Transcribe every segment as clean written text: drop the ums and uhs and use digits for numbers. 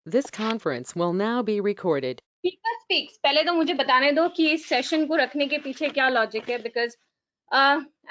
This conference will now be recorded. Speaker speaks, पहले तो मुझे बताने दो कि इस सेशन को रखने के पीछे क्या लॉजिक है, because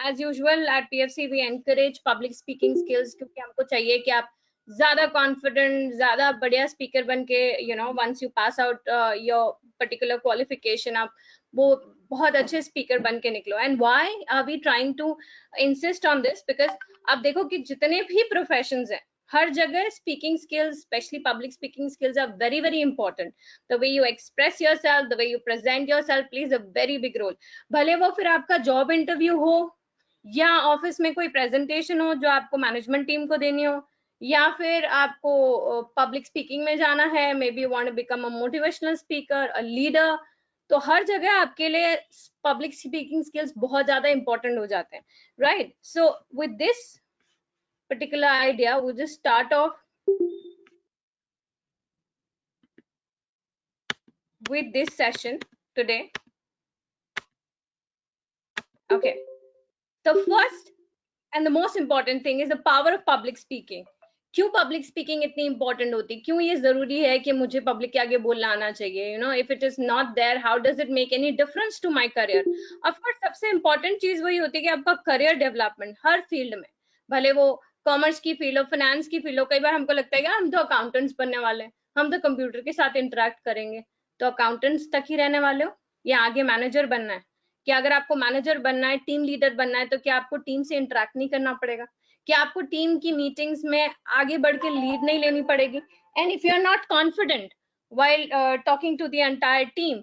as usual at PFC we encourage public speaking skills, क्योंकि हमको चाहिए कि आप ज्यादा कॉन्फिडेंट, ज्यादा बढ़िया स्पीकर बन के once you pass out your particular qualification, आप वो बहुत अच्छे स्पीकर बन के निकलो. And why are we trying to insist on this? Because आप देखो कि जितने भी प्रोफेशंस हैं, हर जगह speaking skills, specially public speaking skills, are very very important. The way you express yourself, the way you present yourself plays a very big role. भले वो फिर आपका जॉब इंटरव्यू हो, या ऑफिस में कोई प्रेजेंटेशन हो जो आपको मैनेजमेंट टीम को देनी हो, या फिर आपको पब्लिक स्पीकिंग में जाना है, may be you want to become a motivational speaker, a leader. तो हर जगह आपके लिए पब्लिक स्पीकिंग स्किल्स बहुत ज्यादा इंपॉर्टेंट हो जाते हैं, right? So with this particular idea, we'll just start off with this session today. Okay, the first and the most important thing is the power of public speaking. क्यों public speaking इतनी important होती है, क्यों ये जरूरी है कि मुझे पब्लिक के आगे बोलना आना चाहिए? If it is not there, how does it make any difference to my career? Of course सबसे इंपॉर्टेंट चीज वही होती है कि आपका करियर डेवलपमेंट हर फील्ड में, भले वो कॉमर्स की फील्ड हो, फाइनेंस की फील्ड हो. कई बार हमको लगता है कि हम तो अकाउंटेंट्स बनने वाले हैं, हम तो कंप्यूटर के साथ इंटरेक्ट करेंगे. तो अकाउंटेंट्स तक ही रहने वाले हो या आगे मैनेजर बनना है? कि अगर आपको मैनेजर बनना है, टीम लीडर बनना है, तो क्या आपको टीम से इंटरेक्ट नहीं करना पड़ेगा? क्या आपको टीम की मीटिंग्स में आगे बढ़ के लीड नहीं लेनी पड़ेगी? And if you are not confident while talking to the entire team,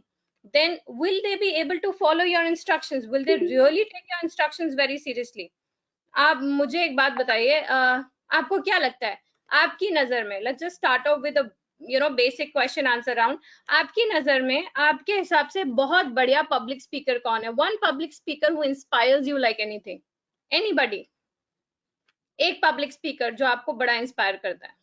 then will they be able to follow your instructions? Will they really take your instructions very seriously? आप मुझे एक बात बताइए, आपको क्या लगता है, आपकी नजर में, let's just start of with basic question answer round. आपकी नजर में, आपके हिसाब से बहुत बढ़िया पब्लिक स्पीकर कौन है? One public speaker who inspires you like anything, anybody. एक पब्लिक स्पीकर जो आपको बड़ा इंस्पायर करता है.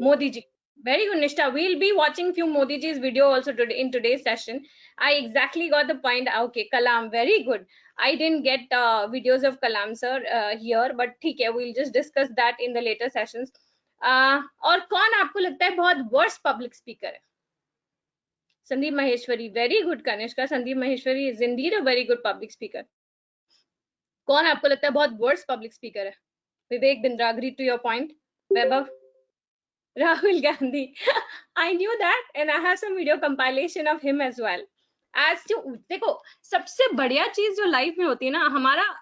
Modi ji. Very good, Nishta. We'll be watching few Modi ji's video also today in today's session. I exactly got the point. Okay, Kalam, very good. I didn't get videos of Kalam sir here, but ठीक है, we'll just discuss that in the later sessions. और कौन आपको लगता है बहुत worst public speaker है? Sandeep Maheshwari, very good Kanishka. Sandeep Maheshwari is indeed a very good public speaker. कौन आपको लगता है बहुत वर्स्ट पब्लिक स्पीकर है? Vivek Bindra, agree to your point. Vaibhav, Rahul Gandhi. I knew that and I have some video compilation of him as well. As to देखो, सबसे बढ़िया चीज जो लाइफ में होती है ना,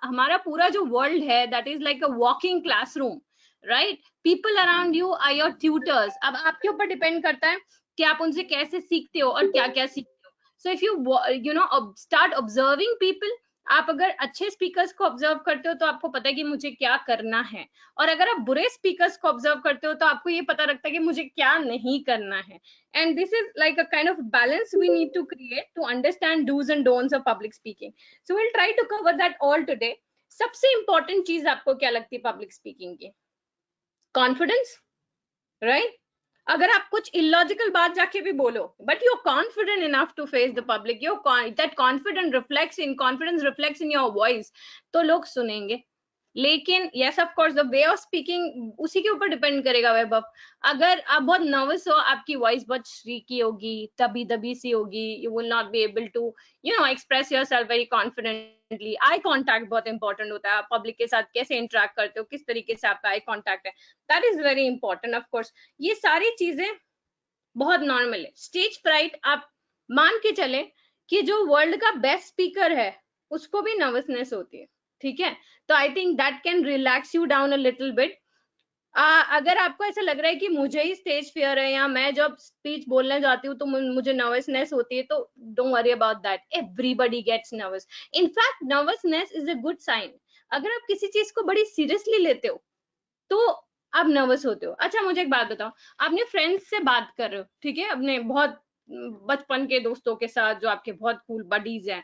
हमारा पूरा जो वर्ल्ड है, that is like a walking classroom, right? People around you are your tutors. अब आपके ऊपर डिपेंड करता है कि आप उनसे कैसे सीखते हो और क्या क्या सीखते हो. So if you start observing people, आप अगर अच्छे स्पीकर्स को ऑब्जर्व करते हो तो आपको पता है कि मुझे क्या करना है, और अगर आप बुरे स्पीकर्स को ऑब्जर्व करते हो तो आपको ये पता रखता है कि मुझे क्या नहीं करना है. And this is like a kind of balance we need to create to understand dos and don'ts of public speaking. So will try to cover that all today. सबसे इंपॉर्टेंट चीज आपको क्या लगती है पब्लिक स्पीकिंग की? Confidence, right? अगर आप कुछ इलॉजिकल बात जाके भी बोलो, but you are confident enough to face the public, that confidence reflects in your voice, तो लोग सुनेंगे. लेकिन yes of course the way of speaking उसी के ऊपर डिपेंड करेगा. वैभव, अगर आप बहुत नर्वस हो, आपकी वॉइस बहुत श्रीकी होगी, दबी दबी सी होगी, you will not be able to express yourself very confidently. Eye contact बहुत इंपॉर्टेंट होता है. आप पब्लिक के साथ कैसे इंटरेक्ट करते हो, किस तरीके से आपका आई कांटेक्ट है, that is very important. Of course ये सारी चीजें बहुत नॉर्मल है. स्टेज फ्राइट, आप मान के चले कि जो वर्ल्ड का बेस्ट स्पीकर है उसको भी नर्वसनेस होती है, ठीक है? तो I think that can relax you down a little bit. अगर आपको ऐसा लग रहा है कि मुझे ही स्टेज फियर है या मैं जब स्पीच बोलने जाती हूँ तो मुझे नर्वसनेस होती है, तो don't worry about that. Everybody gets nervous. In fact nervousness is a good sign. अगर आप किसी चीज को बड़ी सीरियसली लेते हो तो आप नर्वस होते हो. अच्छा मुझे एक बात बताओ, आपने फ्रेंड्स से बात कर रहे हो, ठीक है, अपने बहुत बचपन के दोस्तों के साथ जो आपके बहुत कूल बडीज हैं,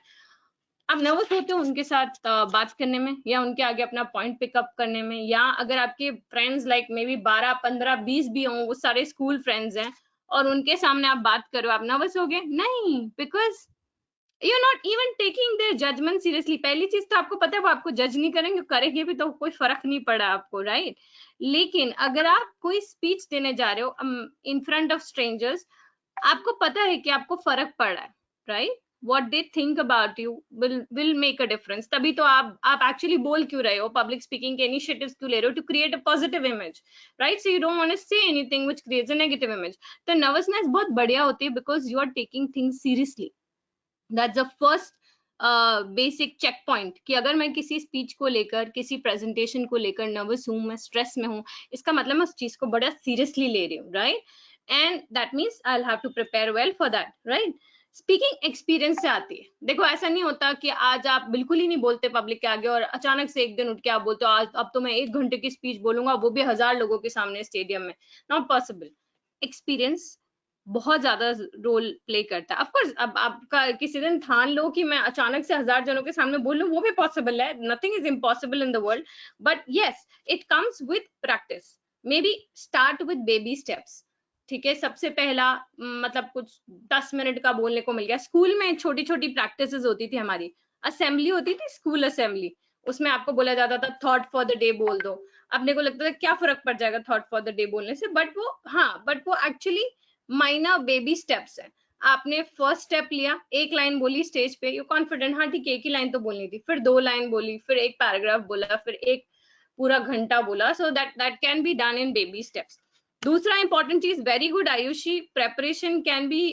आप नर्वस होते हो उनके साथ बात करने में या उनके आगे अपना पॉइंट पिकअप करने में? या अगर आपके फ्रेंड्स लाइक मे बी 12, 15, 20 भी हों, वो सारे स्कूल फ्रेंड्स हैं और उनके सामने आप बात करो, आप नर्वस होगे? नहीं, because you are not even taking their judgement seriously. पहली चीज तो आपको पता है वो आपको जज नहीं करेंगे, करेंगे भी तो कोई फर्क नहीं पड़ा आपको, राइट? लेकिन अगर आप कोई स्पीच देने जा रहे हो इन फ्रंट ऑफ स्ट्रेंजर्स, आपको पता है कि आपको फर्क पड़ रहा है, right? what they think about you will make a difference. तभी तो आप actually बोल क्यों रहे हो, पब्लिक स्पीकिंग के इनिशिएटिव्स क्यों ले रहे हो, to create a positive image, right? So you don't want to say anything which creates a negative image. तो नर्वसनेस बहुत बढ़िया होती है because you are taking things seriously. That's the first basic check point कि अगर मैं किसी speech को लेकर, किसी प्रेजेंटेशन को लेकर नर्वस हूँ, मैं स्ट्रेस में हूँ, इसका मतलब मैं उस चीज को बड़ा सीरियसली ले रही हूँ, right? And that means I will have to prepare well for that, right? Speaking experience से आती है. देखो ऐसा नहीं होता कि आज आप बिल्कुल ही नहीं बोलते पब्लिक के आगे और अचानक से एक दिन उठ के आप बोलते हो आज अब तो मैं 1 घंटे की स्पीच बोलूंगा, वो भी 1000 लोगों के सामने स्टेडियम में. Not possible. एक्सपीरियंस बहुत ज्यादा रोल प्ले करता है. ऑफकोर्स अब आपका किसी दिन ठान लो कि मैं अचानक से 1000 जनों के सामने बोल लूं, वो भी पॉसिबल है. Nothing is impossible in the world, but yes it comes with practice. May be start with baby steps. ठीक है, सबसे पहला मतलब कुछ 10 मिनट का बोलने को मिल गया. स्कूल में छोटी छोटी प्रैक्टिस होती थी हमारी. असेंबली होती थी, स्कूल असेंबली. उसमें आपको बोला जाता था थॉट फॉर द डे बोल दो. अपने को लगता था क्या फर्क पड़ जाएगा थॉट फॉर द डे बोलने से, बट वो एक्चुअली माइनर बेबी स्टेप्स है. आपने फर्स्ट स्टेप लिया, एक लाइन बोली स्टेज पे, यू कॉन्फिडेंट, हाँ ठीक है एक ही लाइन तो बोलनी थी, फिर 2 लाइन बोली, फिर एक पैराग्राफ बोला, फिर एक पूरा घंटा बोला. So that can be done in baby steps. दूसरा इंपॉर्टेंट चीज, very good Ayushi, preparation can be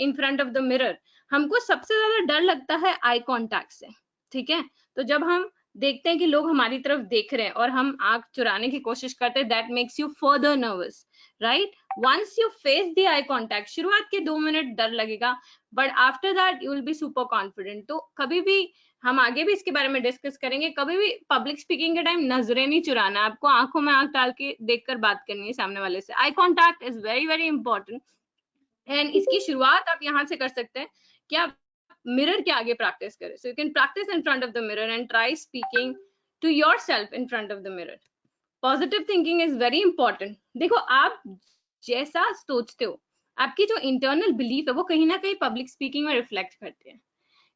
in front of the mirror. हमको सबसे ज्यादा डर लगता है आई कॉन्टैक्ट से. ठीक है, तो जब हम देखते हैं कि लोग हमारी तरफ देख रहे हैं और हम आंख चुराने की कोशिश करते हैं, that makes you further nervous, right? once you face the eye contact, शुरुआत के 2 मिनट डर लगेगा, but after that you will be super confident. तो कभी भी, हम आगे भी इसके बारे में डिस्कस करेंगे, कभी भी पब्लिक स्पीकिंग के टाइम नजरें नहीं चुराना, आपको आंखों में आंख डाल के देखकर बात करनी है सामने वाले से. आई contact is very very important. And इसकी शुरुआत आप यहाँ से कर सकते हैं कि आप मिरर के आगे प्रैक्टिस करें. So you can practise in front of the mirror and try speaking to yourself in front of the mirror. Positive thinking is very important. देखो आप जैसा सोचते हो, आपकी जो इंटरनल बिलीफ है वो कहीं ना कहीं पब्लिक स्पीकिंग में रिफ्लेक्ट करते हैं.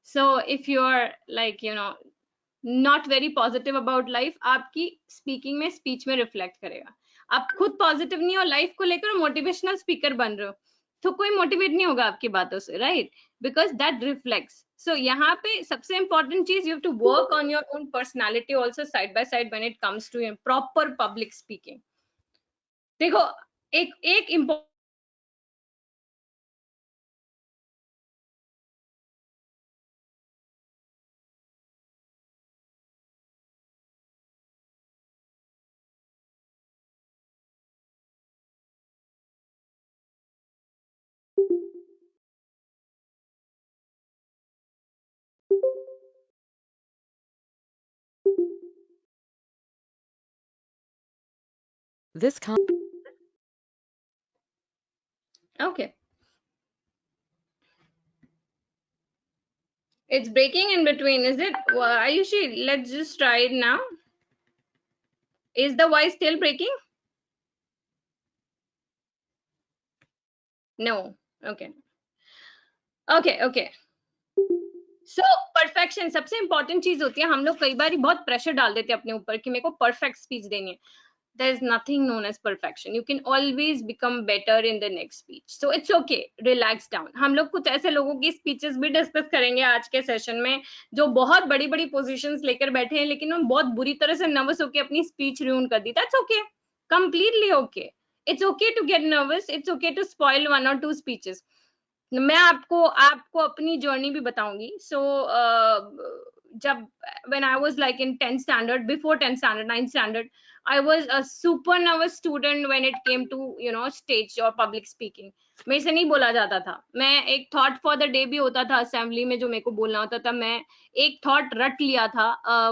So if you are like you know not very positive about life, आपकी स्पीकिंग में, स्पीच में रिफ्लेक्ट करेगा. आप खुद पॉजिटिव नहीं हो लाइफ को लेकर, मोटिवेशनल स्पीकर बन रहे हो, तो कोई मोटिवेट नहीं होगा आपकी बातों से, right? Because that reflects. So यहाँ पे सबसे इंपॉर्टेंट चीज, you have to work on your own personality also side by side when it comes to proper public speaking. देखो एक important This con- okay, it's breaking in between, is it? Ayushi, let's just try it now. Is the voice still breaking? No. Okay. Okay. So perfection सबसे important चीज होती है. हम लोग कई बार बहुत प्रेशर डाल देते हैं अपने ऊपर कि मेरे को परफेक्ट स्पीच देनी है. There is nothing known as perfection. You can always become better in the next speech. So it's okay. Relax down. हम लोग कुछ ऐसे लोगों की स्पीचेस भी डिस्कस करेंगे आज के सेशन में जो बहुत बड़ी बड़ी पोजीशंस लेकर बैठे हैं, लेकिन उन्होंने बहुत बुरी तरह से नर्वस होकर अपनी स्पीच ruin कर दी. That's okay. Completely okay. It's okay to get nervous. It's okay to spoil 1 or 2 speeches. मैं आपको अपनी जर्नी भी बताऊंगी. सो जब when I was like in 10th standard, before 10th standard, 9th standard, I was a super nervous student when it came to stage or public speaking. मेरे से नहीं बोला जाता था. मैं एक थॉट फॉर द डे भी होता था असेंबली में जो मेरे को बोलना होता था, मैं एक थॉट रट लिया था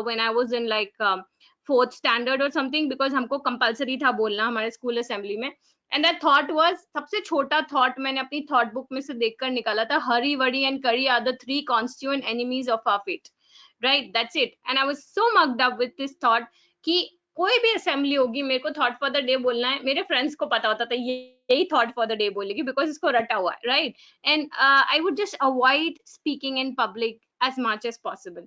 when I was in like 4th standard or something, because हमको कंपलसरी था बोलना हमारे स्कूल असेंबली में. एंड दैट थॉट वाज, सबसे छोटा थॉट मैंने अपनी थॉट बुक में से देखकर निकाला था, hurry worry and curry are the 3 constituent enemies of our fate. Right, that's it. And I was so mucked up with this thought कि कोई भी असेंबली होगी, मेरे को थॉट फॉर द डे बोलना है. मेरे फ्रेंड्स को पता होता था यही थॉट फॉर द डे बोलेगी बिकॉज इसको रटा हुआ है, right? And I would just avoid speaking in public as much as possible.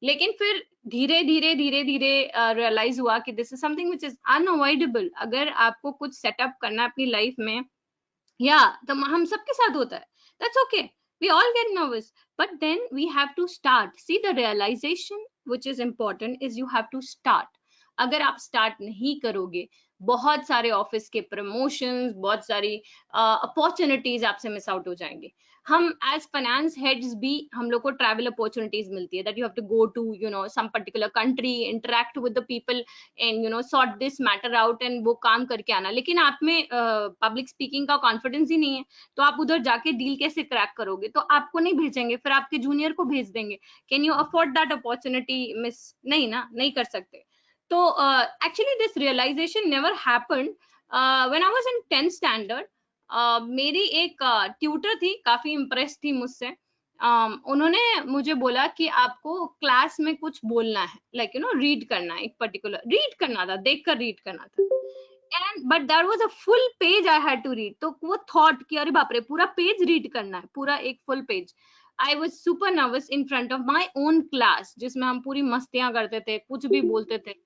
लेकिन फिर धीरे धीरे धीरे धीरे रियलाइज हुआ कि this is something which is unavoidable. अगर आपको कुछ सेटअप करना है अपनी लाइफ में, या तो हम सबके साथ होता है, that's okay, we all get nervous, but then we have to start. See, the realization which is important is you have to start. अगर आप स्टार्ट नहीं करोगे, बहुत सारे ऑफिस के प्रमोशंस, बहुत सारी अपॉर्चुनिटीज आपसे मिस आउट हो जाएंगे। हम एज फाइनेंस हेड्स भी, हम लोग को ट्रैवल अपॉर्चुनिटीज मिलती है, that you have to go to some particular country, interact with the people and sort this matter out and वो काम करके आना। लेकिन आप में पब्लिक स्पीकिंग का कॉन्फिडेंस ही नहीं है, तो आप उधर जाके डील कैसे क्रैक करोगे? तो आपको नहीं भेजेंगे, फिर आपके जूनियर को भेज देंगे। Can you afford that opportunity miss? नहीं ना, नहीं कर सकते। तो actually this realisation never happened when I was in 10th standard. मेरी एक ट्यूटर थी, काफी इम्प्रेस थी मुझसे। उन्होंने मुझे बोला कि आपको क्लास में कुछ बोलना है, लाइक रीड करना है, एक पर्टिकुलर रीड करना था, देखकर रीड करना था। And but that was a full page I had to read. तो वो थॉट कि अरे बाप रे, पूरा पेज रीड करना है, पूरा एक full page. I was super nervous in front of my own class, जिसमें हम पूरी मस्तियां करते थे, कुछ भी बोलते थे।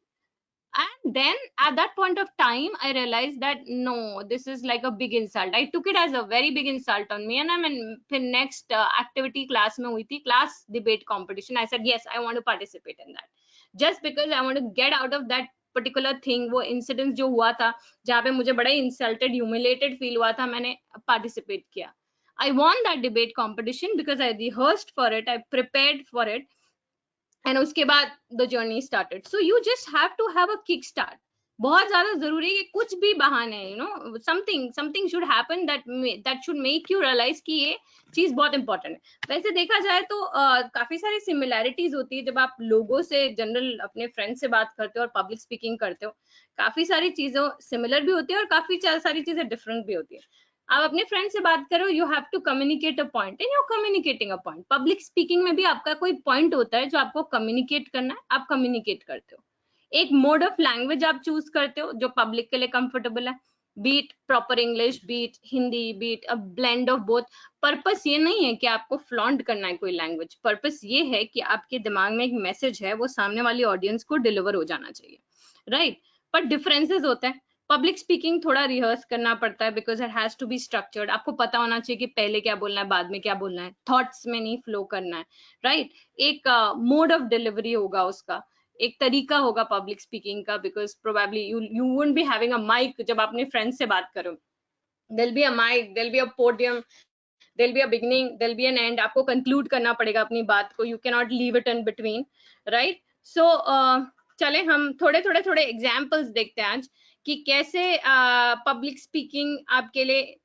And then at that point of time I realized that no, this is like a big insult. I took it as a very big insult on me, and I'm in the next activity class mein hui thi, class debate competition. I said yes, I want to participate in that, just because I want to get out of that particular thing. वो incident जो हुआ था, जहाँ पे मुझे बड़ा insulted, humiliated feel हुआ था, मैंने participate किया. I won that debate competition because I rehearsed for it, I prepared for it, and उसके बाद the journey started. So you just have to have a kick start. बहुत ज्यादा जरूरी है कि कुछ भी बहाने, something should happen that should make you realise कि ये चीज बहुत इंपॉर्टेंट है. वैसे देखा जाए तो काफी सारी सिमिलैरिटीज होती है जब आप लोगों से, जनरल अपने फ्रेंड से बात करते हो और पब्लिक स्पीकिंग करते हो. काफी सारी चीजों सिमिलर भी होती है और काफी सारी चीजें डिफरेंट भी होती है. आप अपने फ्रेंड से बात करो, you have to communicate a point and you communicating a point. Public speaking में भी आपका कोई पॉइंट होता है जो आपको कम्युनिकेट करना है, आप कम्युनिकेट करते हो. एक मोड ऑफ लैंग्वेज आप चूज करते हो जो पब्लिक के लिए कंफर्टेबल है, be it proper English, be it Hindi, be it a blend of both. Purpose ये नहीं है कि आपको फ्लॉन्ट करना है कोई लैंग्वेज. पर्पस ये है कि आपके दिमाग में एक मैसेज है, वो सामने वाली ऑडियंस को डिलीवर हो जाना चाहिए, राइट? पर डिफरेंसेस होते हैं. पब्लिक स्पीकिंग थोड़ा रिहर्स करना पड़ता है because it has to be structured. आपको पता होना चाहिए कि पहले क्या बोलना है, बाद में क्या बोलना है, थॉट्स में नहीं फ्लो करना है, राइट? एक मोड ऑफ डिलीवरी होगा, उसका एक तरीका होगा पब्लिक स्पीकिंग का, because probably you wouldn't be having a mic. जब अपने फ्रेंड से बात करो, there'll be a mic, there'll be a podium, there'll be a beginning, there'll be an end. आपको conclude करना पड़ेगा अपनी बात को, you cannot leave it in between, right? So चले हम थोड़े एग्जाम्पल्स देखते हैं आज कि कैसे पब्लिक स्पीकिंग आपके लिए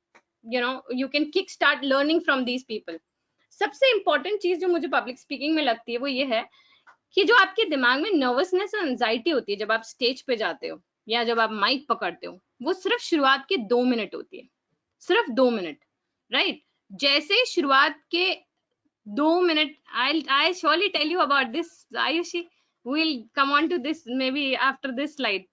you can kick start learning from these people. सबसे इंपॉर्टेंट चीज जो मुझे पब्लिक स्पीकिंग में लगती है वो ये है कि जो आपके दिमाग में नर्वसनेस और एंजाइटी होती है जब आप स्टेज पे जाते हो या जब आप माइक पकड़ते हो, वो सिर्फ शुरुआत के 2 मिनट होती है, सिर्फ 2 मिनट, राइट? जैसे शुरुआत के 2 minute, I surely tell you about this, Ayushi. We'll come on to this maybe after this slide.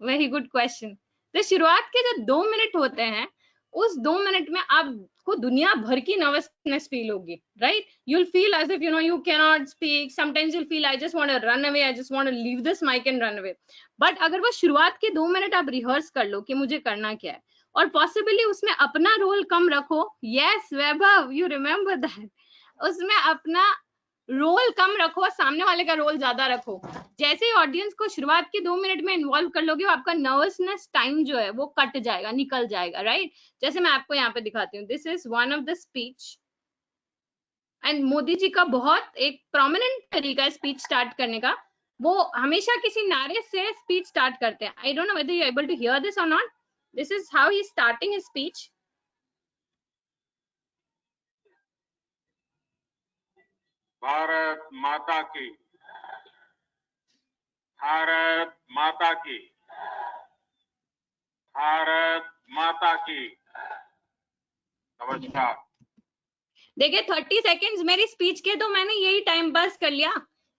Very good question. तो शुरुआत के जो 2 मिनट होते हैं, उस 2 मिनट में आपको दुनिया भर की नर्वसनेस फील होगी, right? You'll feel as if you cannot speak. Sometimes you'll feel I just want to run away, I just want to leave this mic and run away. But अगर वो शुरुआत के 2 मिनट आप rehearse कर लो कि मुझे करना क्या है, और पॉसिबली उसमें अपना रोल कम रखो. Yes Vaibhav, you remember that. उसमें अपना रोल कम रखो, सामने वाले का रोल ज्यादा रखो. जैसे ही ऑडियंस को शुरुआत के 2 मिनट में इन्वॉल्व कर लोगे, आपका नर्वसनेस टाइम जो है वो कट जाएगा, निकल जाएगा, राइट? जैसे मैं आपको यहाँ पे दिखाती हूँ, this is one of the speech, and Modi ji का बहुत एक प्रोमिनेंट तरीका है स्पीच स्टार्ट करने का. वो हमेशा किसी नारे से स्पीच स्टार्ट करते हैं. I don't know whether you are able to hear this और not. This is how he is starting his speech. Bharat Mata की, भारत माता की, भारत माता की. नमस्कार. देखिए 30 सेकेंड्स मेरी स्पीच के, तो मैंने यही टाइम पास कर लिया.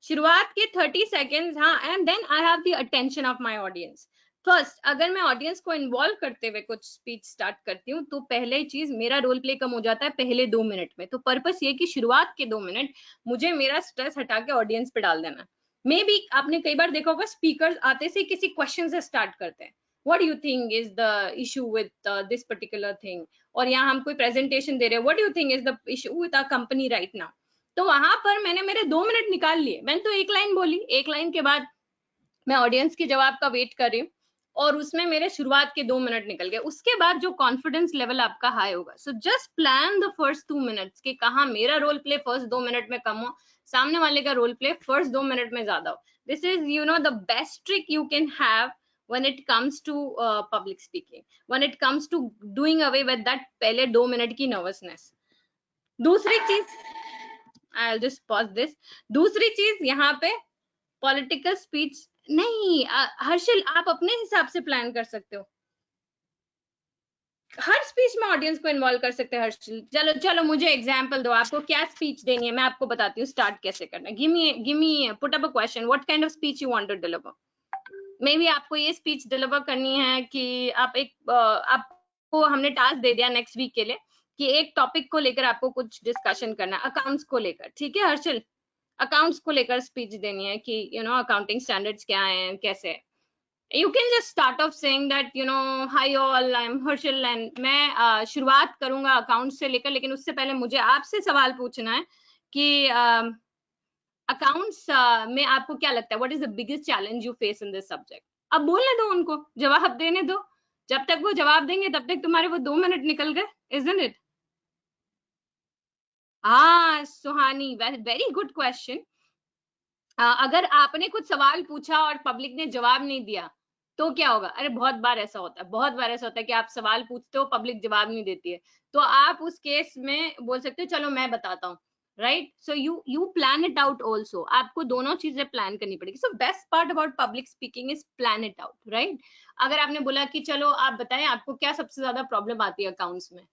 शुरुआत के 30 सेकेंड्स, हाँ, and then I have the attention of my audience. First अगर मैं ऑडियंस को इन्वॉल्व करते हुए कुछ स्पीच स्टार्ट करती हूँ तो पहले चीज मेरा रोल प्ले कम हो जाता है पहले 2 मिनट में। तो पर्पस ये कि शुरुआत के 2 मिनट मुझे मेरा स्ट्रेस हटा के ऑडियंस पे डाल देना। मे बी आपने कई बार देखा होगा स्पीकर्स आते से किसी क्वेश्चन से स्टार्ट करते हैं, what do you think is the issue with this particular thing, और यहाँ हम कोई प्रेजेंटेशन दे रहे हैं, what do you think is the issue with our company right now. तो वहां पर मैंने मेरे 2 मिनट निकाल लिए, मैंने तो एक लाइन बोली, एक लाइन के बाद मैं ऑडियंस के जवाब का वेट कर रही हूँ और उसमें मेरे शुरुआत के 2 मिनट निकल गए। उसके बाद जो कॉन्फिडेंस लेवल आपका हाई होगा, so just plan the first 2 minutes कि कहाँ मेरा रोल प्ले फर्स्ट 2 मिनट में कम हो, सामने वाले का रोल प्ले फर्स्ट 2 मिनट में ज्यादा हो। This is the best trick you can have when it comes to public speaking, when it comes to doing away with that पहले 2 मिनट की नर्वसनेस। दूसरी चीज, I'll just pause this, दूसरी चीज यहाँ पे पॉलिटिकल स्पीच नहीं, हर्षिल आप अपने हिसाब से प्लान कर सकते हो, हर स्पीच में ऑडियंस को इन्वॉल्व कर सकते हैं हर्षिल। चलो चलो मुझे एग्जांपल दो, आपको क्या स्पीच देनी है, मैं आपको बताती हूँ स्टार्ट कैसे करना है। Give me put up a question, what kind of speech you want to deliver. Maybe आपको ये स्पीच डिलीवर करनी है कि आपको हमने टास्क दे दिया नेक्स्ट वीक के लिए कि एक टॉपिक को लेकर आपको कुछ डिस्कशन करना है, अकाउंट्स को लेकर, ठीक है हर्षिल, अकाउंट्स को लेकर स्पीच देनी है कि अकाउंटिंग स्टैंडर्ड्स क्या हैं, कैसे है। You can just start off saying that hi all, I'm Harshil and मैं शुरुआत करूंगा अकाउंट से लेकर, लेकिन उससे पहले मुझे आपसे सवाल पूछना है कि अकाउंट्स में आपको क्या लगता है, what is the biggest challenge you face in this subject. अब बोलने दो उनको, जवाब देने दो, जब तक वो जवाब देंगे तब तक तुम्हारे वो 2 मिनट निकल गए, isn't it? हाँ सुहानी, वेरी गुड क्वेश्चन। अगर आपने कुछ सवाल पूछा और पब्लिक ने जवाब नहीं दिया तो क्या होगा। अरे बहुत बार ऐसा होता है, बहुत बार ऐसा होता है कि आप सवाल पूछते हो पब्लिक जवाब नहीं देती है, तो आप उस केस में बोल सकते हो चलो मैं बताता हूँ, right. So you plan it out also, आपको दोनों चीजें प्लान करनी पड़ेगी। So best part about public speaking is plan it out, right. अगर आपने बोला कि चलो आप बताएं आपको क्या सबसे ज्यादा प्रॉब्लम आती है अकाउंट्स में,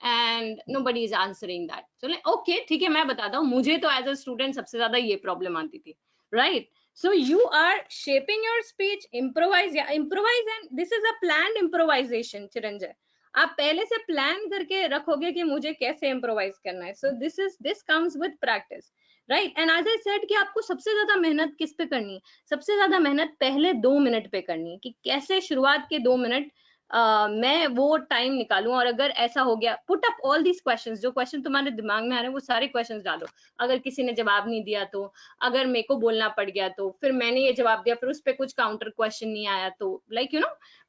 and nobody is answering that, so okay ठीक है मैं बताता हूँ, मुझे तो एज अ स्टूडेंट सबसे ज्यादा ये प्रॉब्लम आती थी, right. So you are shaping your speech, improvise and this is a planned improvisation चिरंजय, आप पहले से प्लान करके रखोगे कि मुझे कैसे इम्प्रोवाइज करना है। So this comes with practice, right? And as I said कि आपको सबसे ज्यादा मेहनत किस पे करनी है, सबसे ज्यादा मेहनत पहले 2 मिनट पे करनी है कि कैसे शुरुआत के 2 मिनट मैं वो टाइम निकालूं। और अगर ऐसा हो गया, put up all these questions, जो क्वेश्चन तुम्हारे दिमाग में आ रहे हैं वो सारे क्वेश्चंस डालो। अगर किसी ने जवाब नहीं दिया तो, अगर मेरे को बोलना पड़ गया तो, फिर मैंने ये जवाब दिया फिर उस पर कुछ काउंटर क्वेश्चन नहीं आया तो, like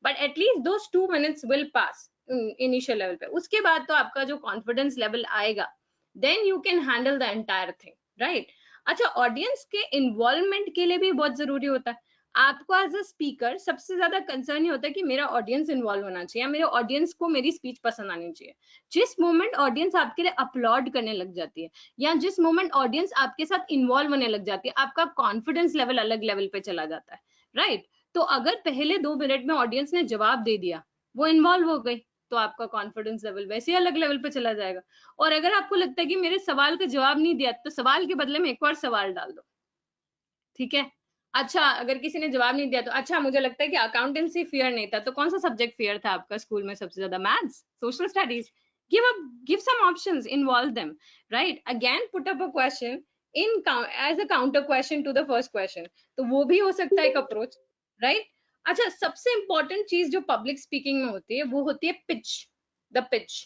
but at least those 2 minutes will pass initial level पे। उसके बाद तो आपका जो कॉन्फिडेंस लेवल आएगा, then you can handle the entire thing, right. अच्छा, ऑडियंस के इन्वॉल्वमेंट के लिए भी बहुत जरूरी होता है। आपको एज अ स्पीकर सबसे ज्यादा कंसर्न ये होता है कि मेरा ऑडियंस इन्वॉल्व होना चाहिए, या मेरे ऑडियंस को मेरी स्पीच पसंद आनी चाहिए। जिस मोमेंट ऑडियंस आपके लिए अपलॉड करने लग जाती है, या जिस मोमेंट ऑडियंस आपके साथ इन्वॉल्व होने लग जाती है, आपका कॉन्फिडेंस लेवल अलग लेवल पे चला जाता है, राइट। तो अगर पहले 2 मिनट में ऑडियंस ने जवाब दे दिया, वो इन्वॉल्व हो गई, तो आपका कॉन्फिडेंस लेवल वैसे ही अलग लेवल पे चला जाएगा। और अगर आपको लगता है कि मेरे सवाल का जवाब नहीं दिया, तो सवाल के बदले में एक और सवाल डाल दो, ठीक है। अच्छा, अगर किसी ने जवाब नहीं दिया तो अच्छा मुझे लगता है कि अकाउंटेंसी फियर नहीं था, तो कौन सा सब्जेक्ट फियर था आपका स्कूल में सबसे ज्यादा? Maths, social studies? give some options, involve them, right? Again put up a question as a counter question to the first question, तो वो भी हो सकता है एक अप्रोच, राइट। अच्छा, सबसे इंपॉर्टेंट चीज जो पब्लिक स्पीकिंग में होती है वो होती है पिच, द पिच।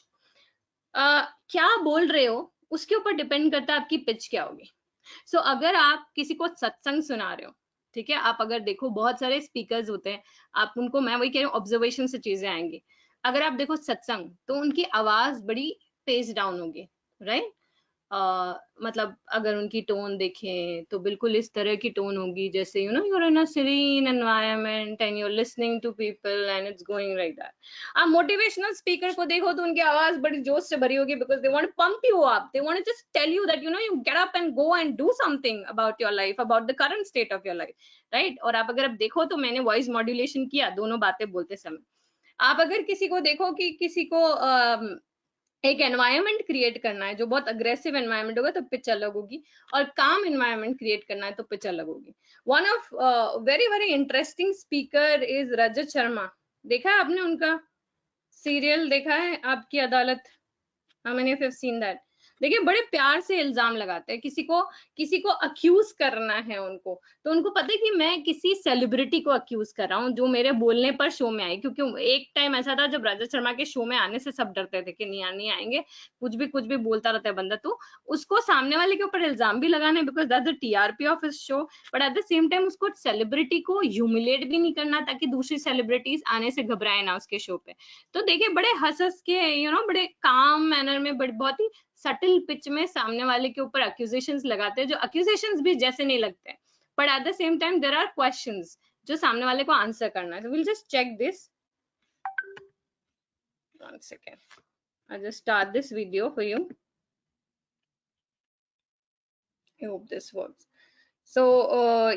क्या बोल रहे हो उसके ऊपर डिपेंड करता है आपकी पिच क्या होगी। सो अगर आप किसी को सत्संग सुना रहे हो, ठीक है, आप अगर देखो बहुत सारे स्पीकर्स होते हैं, आप उनको, मैं वही कह रही हूँ, ऑब्जर्वेशन से चीजें आएंगी। अगर आप देखो सत्संग, तो उनकी आवाज बड़ी पेस डाउन होगी, राइट। मतलब अगर उनकी टोन देखें तो बिल्कुल इस तरह की टोन होगी जैसे you're in a serene environment and you're listening to people and it's going like that. आप मोटिवेशनल स्पीकर को देखो तो उनकी आवाज बड़ी जोश से भरी होगी, because they want to pump you up, they want to just tell you that you get up and go and do something about your life, about the current state of your life, right? और आप अगर देखो तो मैंने voice modulation किया दोनों बातें बोलते समय। आप अगर किसी को देखो कि किसी को एक एनवायरनमेंट क्रिएट करना है, जो बहुत अग्रेसिव एनवायरनमेंट होगा तो पिच अलग होगी, और काम एनवायरनमेंट क्रिएट करना है तो पिच अलग होगी। One of very very interesting speaker is Rajat Sharma. देखा है आपने उनका सीरियल, देखा है आपकी अदालत? How many of you have seen that? देखिए बड़े प्यार से इल्जाम लगाते हैं, किसी को अक्यूज करना है उनको, तो उनको पता है कि मैं किसी सेलिब्रिटी को अक्यूज कर रहा हूँ जो मेरे बोलने पर शो में आई। क्योंकि एक टाइम ऐसा था जब रजत शर्मा के शो में आने से सब डरते थे कि नहीं आएंगे, कुछ भी बोलता रहता है बंदा, तो उसको सामने वाले के ऊपर इल्जाम भी लगाने, because that's the TRP of his show, but at the same time उसको सेलिब्रिटी को ह्यूमिलेट भी नहीं करना ताकि दूसरी सेलिब्रिटीज आने से घबराए ना उसके शो पे। तो देखिए बड़े हंस के बड़े काम मैनर में, बड़े बहुत ही सटल पिच में सामने वाले के ऊपर एक्यूजेशंस लगाते हैं, जो एक्यूजेशंस भी जैसे नहीं लगते, but at the same time there are questions जो सामने वाले को आंसर करना है। So we'll just check this. One second. I'll just start this video for you. I hope this works. So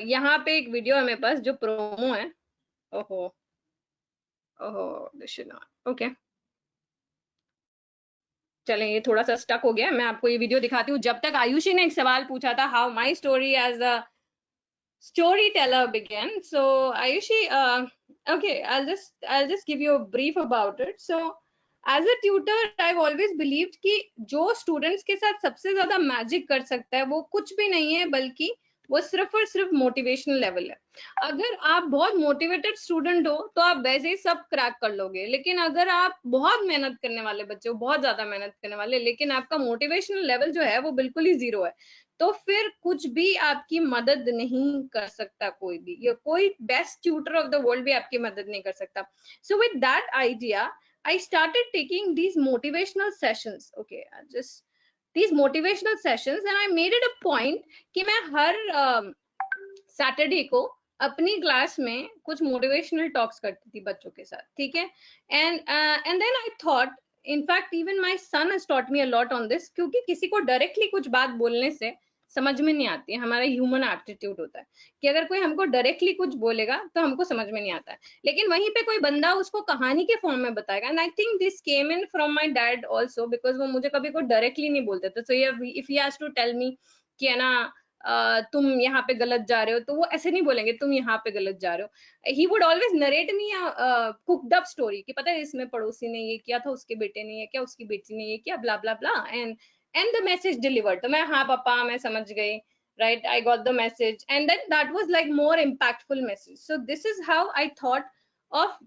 यहाँ पे एक वीडियो है मेरे पास जो प्रोमो है। ओहो this should not. Okay. चलें, ये थोड़ा सा स्टक हो गया, मैं आपको ये वीडियो दिखाती हूँ। जब तक आयुषी ने एक सवाल पूछा था, how my story as a storyteller began. So Ayushi, okay, I'll just give you a brief about it. So as a tutor, I've always believed कि जो students के साथ सबसे ज्यादा मैजिक कर सकता है वो कुछ भी नहीं है, बल्कि वो सिर्फ और सिर्फ मोटिवेशनल लेवल है। अगर आप बहुत मोटिवेटेड स्टूडेंट हो तो आप वैसे ही सब क्रैक कर लोगे, लेकिन अगर आप बहुत मेहनत करने वाले बच्चे हो, बहुत ज्यादा मेहनत करने वाले, लेकिन आपका मोटिवेशनल लेवल जो है वो बिल्कुल ही जीरो है, तो फिर कुछ भी आपकी मदद नहीं कर सकता कोई भी, या कोई best tutor of the world भी आपकी मदद नहीं कर सकता। So with that idea I started taking these motivational sessions. Okay, just these motivational sessions, and I made it a point कि मैं हर सैटरडे को अपनी क्लास में कुछ मोटिवेशनल टॉक्स करती थी बच्चों के साथ, ठीक है। And then I thought, in fact even my son has taught me a lot on this, क्योंकि किसी को डायरेक्टली कुछ बात बोलने से समझ में नहीं आती है, हमारा ह्यूमन एप्टीट्यूड होता है कि अगर कोई हमको डायरेक्टली कुछ बोलेगा तो हमको समझ में नहीं आता है, लेकिन वहीं पे कोई बंदा उसको कहानी के फॉर्म में बताएगा। And I think this came in from my dad also, because वो मुझे कभी कोई डायरेक्टली नहीं बोलते थे। So if he has to tell me कि है ना तुम यहाँ पे गलत जा रहे हो, तो वो ऐसे नहीं बोलेंगे तुम यहाँ पे गलत जा रहे हो। He would always narrate me cooked up story कि पता है इसमें पड़ोसी ने ये किया था, उसके बेटे ने ये किया, उसकी बेटी ने ये किया, ब्ला ब्ला ब्ला, एंड द मैसेज डिलीवर्ड। तो मैं, हाँ पापा मैं समझ गई, right, I got the message, and then that was like more impactful message. So this is how I thought of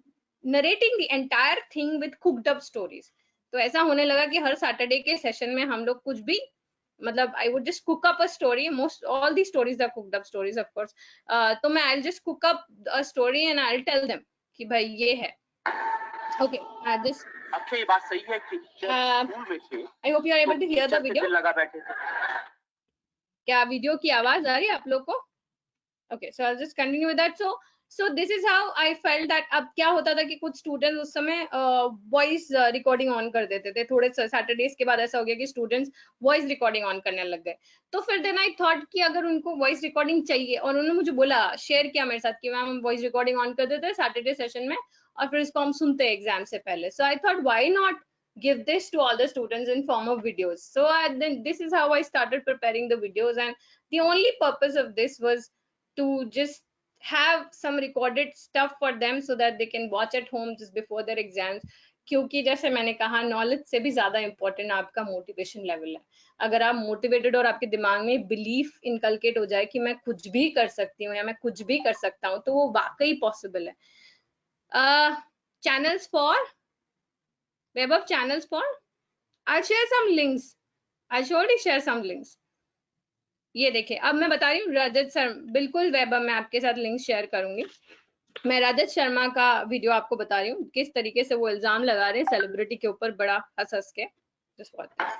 narrating the entire thing with cooked up stories. तो ऐसा होने लगा कि हर सैटरडे के सेशन में हम लोग कुछ भी, मतलब I would just cook up a story. Most all these stories are cooked up stories, of course. तो मैं I'll just cook up a story and I'll tell them कि भाई ये है। Okay, this. अच्छा ये बात सही है कि स्कूल में थे, I hope you are able to hear the video. लगा बैठे थे। क्या वीडियो की आवाज आ रही है आप लोग को? Okay, so I'll just continue with that. So this is how I felt that अब क्या होता था कि कुछ स्टूडेंट्स उस समय वॉइस रिकॉर्डिंग ऑन कर देते थे। थोड़े सैटरडेज के बाद ऐसा हो गया कि स्टूडेंट्स वॉइस रिकॉर्डिंग ऑन करने लग गए। तो फिर देन आई थॉट कि अगर उनको वॉइस रिकॉर्डिंग चाहिए, और उन्होंने मुझे बोला, शेयर किया मेरे साथ कि मैम हम वॉइस रिकॉर्डिंग ऑन कर देते हैं सैटरडे सेशन में और फिर इसको हम सुनते हैं एग्जाम से पहले। So I thought why not give this to all the students in form of videos. So then this is how I started preparing the videos, and the only purpose of this was to just have some recorded stuff for them so that they can watch at home just before their exams. क्योंकि जैसे मैंने कहा, knowledge से भी ज्यादा important आपका motivation level है। अगर आप मोटिवेटेड और आपके दिमाग में बिलीफ इनकलकेट हो जाए कि मैं कुछ भी कर सकती हूँ या मैं कुछ भी कर सकता हूँ, तो वो वाकई पॉसिबल है। Channels for web of channels for, I'll share some links. I'll surely share some links. ये देखिए, अब मैं बता रही हूँ रजत शर्मा, बिल्कुल वेब मैं आपके साथ लिंक शेयर करूंगी। मैं रजत शर्मा का वीडियो आपको बता रही हूँ किस तरीके से वो इल्जाम लगा रहे हैं सेलिब्रिटी के ऊपर बड़ा हंस के। Just watch this.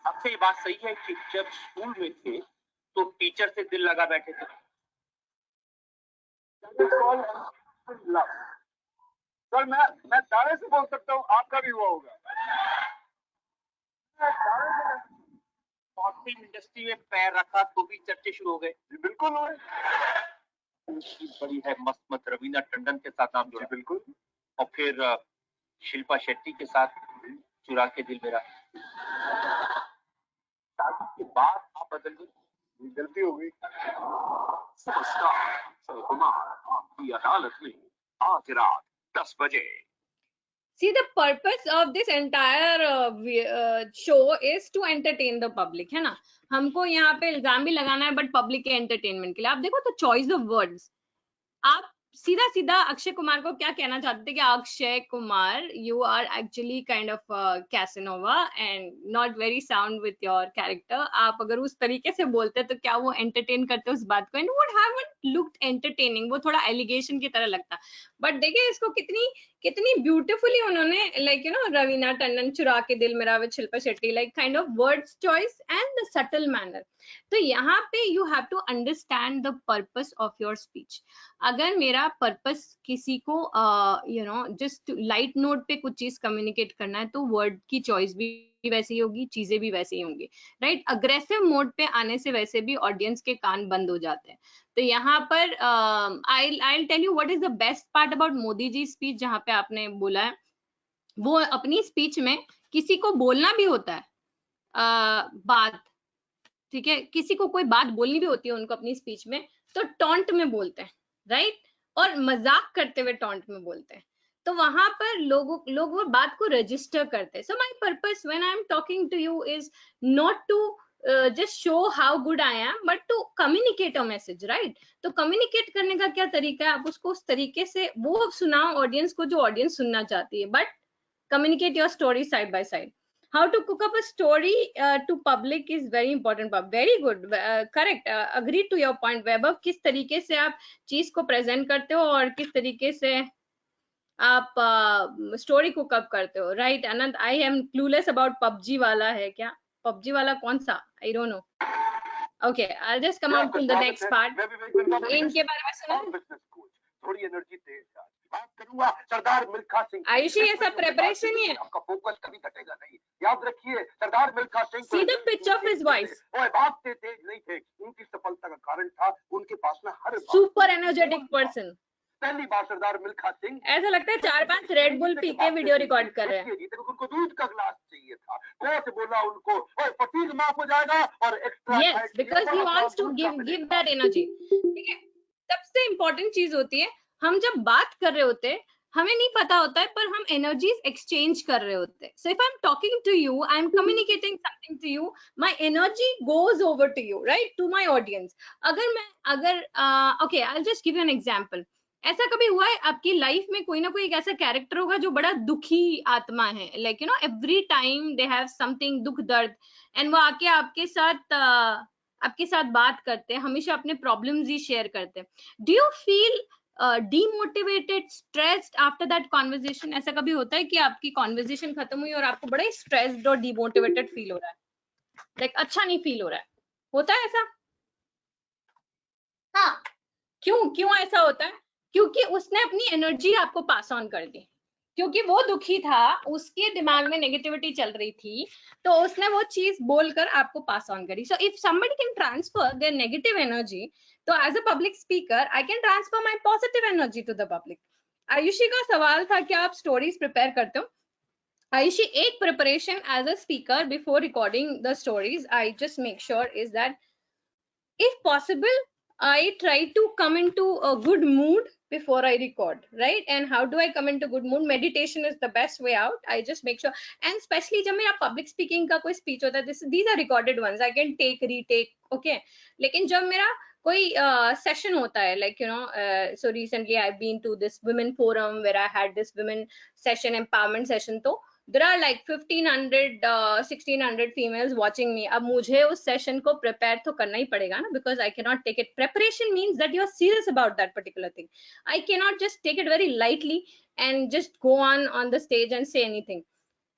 आपसे ये बात सही है कि जब स्कूल में थे तो टीचर से दिल लगा बैठे थे। सर मैं दावे से बोल सकता हूँ आपका भी हुआ होगा। फिल्म इंडस्ट्री में पैर रखा तो भी चर्चे शुरू हो गए। बिल्कुल हुए। बड़ी है मस्त रवीना टंडन के साथ आप जुड़े। बिल्कुल। और फिर शिल्पा शेट्टी के साथ चुरा के दिल मेरा। शादी के बाद आप बदल गई, गलती हो गई। सुपरस्टार अक्षय कुमार की अदालत में आज रात 10 बजे। See, the purpose of this entire show is to entertain the public, है ना? हमको यहाँ पे इल्जाम भी लगाना है, but public के entertainment के लिए। आप देखो तो choice of words, आप सीधा सीधा अक्षय कुमार को क्या कहना चाहते थे कि Akshay Kumar, you are actually kind of Casanova and not very sound with your character। आप अगर उस तरीके से बोलते तो क्या वो entertain करते उस बात को, and would have looked entertaining, वो थोड़ा allegation की तरह लगता। बट देखिए इसको कितनी कितनी ब्यूटिफुली उन्होंने लाइक रवीना टंडन चुरा के दिल मेरा with Shilpa Shetty, like kind of words choice and the subtle manner. तो यहाँ पे you have to understand the purpose of your speech. अगर मेरा पर्पस किसी को जस्ट लाइट नोट पे कुछ चीज कम्युनिकेट करना है तो वर्ड की चॉइस भी वैसी होगी, चीजें भी वैसी ही होंगी, राइट? अग्रेसिव मोड पे आने से वैसे भी ऑडियंस के कान बंद हो जाते हैं। तो यहाँ पर I'll tell you what is the best part about Modi ji speech, जहाँ पे आपने बोला है वो अपनी स्पीच में किसी को बोलना भी होता है बात, ठीक है, किसी को कोई बात बोलनी भी होती है उनको अपनी स्पीच में, तो टॉन्ट में बोलते हैं, राइट? और मजाक करते हुए टॉन्ट में बोलते हैं। तो वहां पर लोग वो बात को रजिस्टर करते हैं। So my purpose when I am talking to you is not to just show how good I am, but to communicate a message, right? तो communicate करने का क्या तरीका है, आप उसको उस तरीके से वो सुनाओ ऑडियंस को जो ऑडियंस सुनना चाहती है, but communicate your story side by side. How to cook up a story to public is very important part. Very good, correct, agree to your point वैभव। किस तरीके से आप चीज को प्रेजेंट करते हो और किस तरीके से आप स्टोरी को कब करते हो, right? Anant, I am clueless about PUBG वाला है क्या? पबजी वाला कौन सा? I don't know. Okay, I just come out to the next part. इनके बारे में सुना? थोड़ी एनर्जी तेज बात करूंगा। सरदार मिल्खा सिंह, आयुषी ये सब प्रिपरेशन ही है। आपका फोकस कभी घटेगा नहीं, याद रखिए। सरदार Milkha Singh See the pitch of his voice. वो भागते तेज नहीं थे, उनकी सफलता का कारण था उनके पास में हर सुपर एनर्जेटिक पर्सन। पहली बार सरदार मिल्खा सिंह, ऐसा लगता है 4-5 रेड बुल पी के वीडियो रिकॉर्ड कर रहे हैं। उनको दूध का ग्लास चाहिए था, कोच बोला उनको और फटीग माफ हो जाएगा और extra. Yes, because he wants to give that energy. ठीक है, सबसे इंपॉर्टेंट चीज होती है, हम जब बात कर रहे होते हैं हमें नहीं पता होता है पर हम एनर्जीज एक्सचेंज कर रहे होते हैं। So if I am talking to you, I am communicating something to you, my energy goes over to you, right, to my audience. Okay, I will just give you an example. ऐसा कभी हुआ है आपकी life में कोई ना कोई एक ऐसा कैरेक्टर होगा जो बड़ा दुखी आत्मा है, like every time they have something, दुख दर्द, एंड वो आके आपके साथ बात करते हैं, हमेशा अपने प्रॉब्लम्स ही शेयर करते हैं। Do you feel demotivated, stressed after that conversation? ऐसा कभी होता है कि आपकी कॉन्वर्जेशन खत्म हुई और आपको बड़ा ही स्ट्रेस्ड और डिमोटिवेटेड फील हो रहा है, लाइक अच्छा नहीं फील हो रहा है? होता है ऐसा? हाँ, क्यों ऐसा होता है? क्योंकि उसने अपनी एनर्जी आपको पास ऑन कर दी, क्योंकि वो दुखी था, उसके दिमाग में नेगेटिविटी चल रही थी, तो उसने वो चीज बोलकर आपको पास ऑन करी। So if somebody can transfer their negative energy, तो as a public speaker I can transfer my positive energy to the public. Ayushi का सवाल था कि आप स्टोरीज प्रिपेयर करते हो? आयुषी, एक preparation as a speaker before recording the stories, I just make sure is that if possible I try to come into a good mood before I record, right? And how do I come into good mood? Meditation is the best way out. I just make sure, and especially जब मेरा public speaking का कोई speech होता है, these are recorded ones, I can take, retake, okay? लेकिन जब मेरा कोई session होता है, like so recently I've been to this women forum where I had this women session, empowerment session, तो there are like 1500-1600 females watching me. अब मुझे उस सेशन को प्रिपेयर तो करना ही पड़ेगा ना, because I cannot take it. Preparation means that you are serious about that particular thing. I cannot just take it very lightly and just go on the stage and say anything.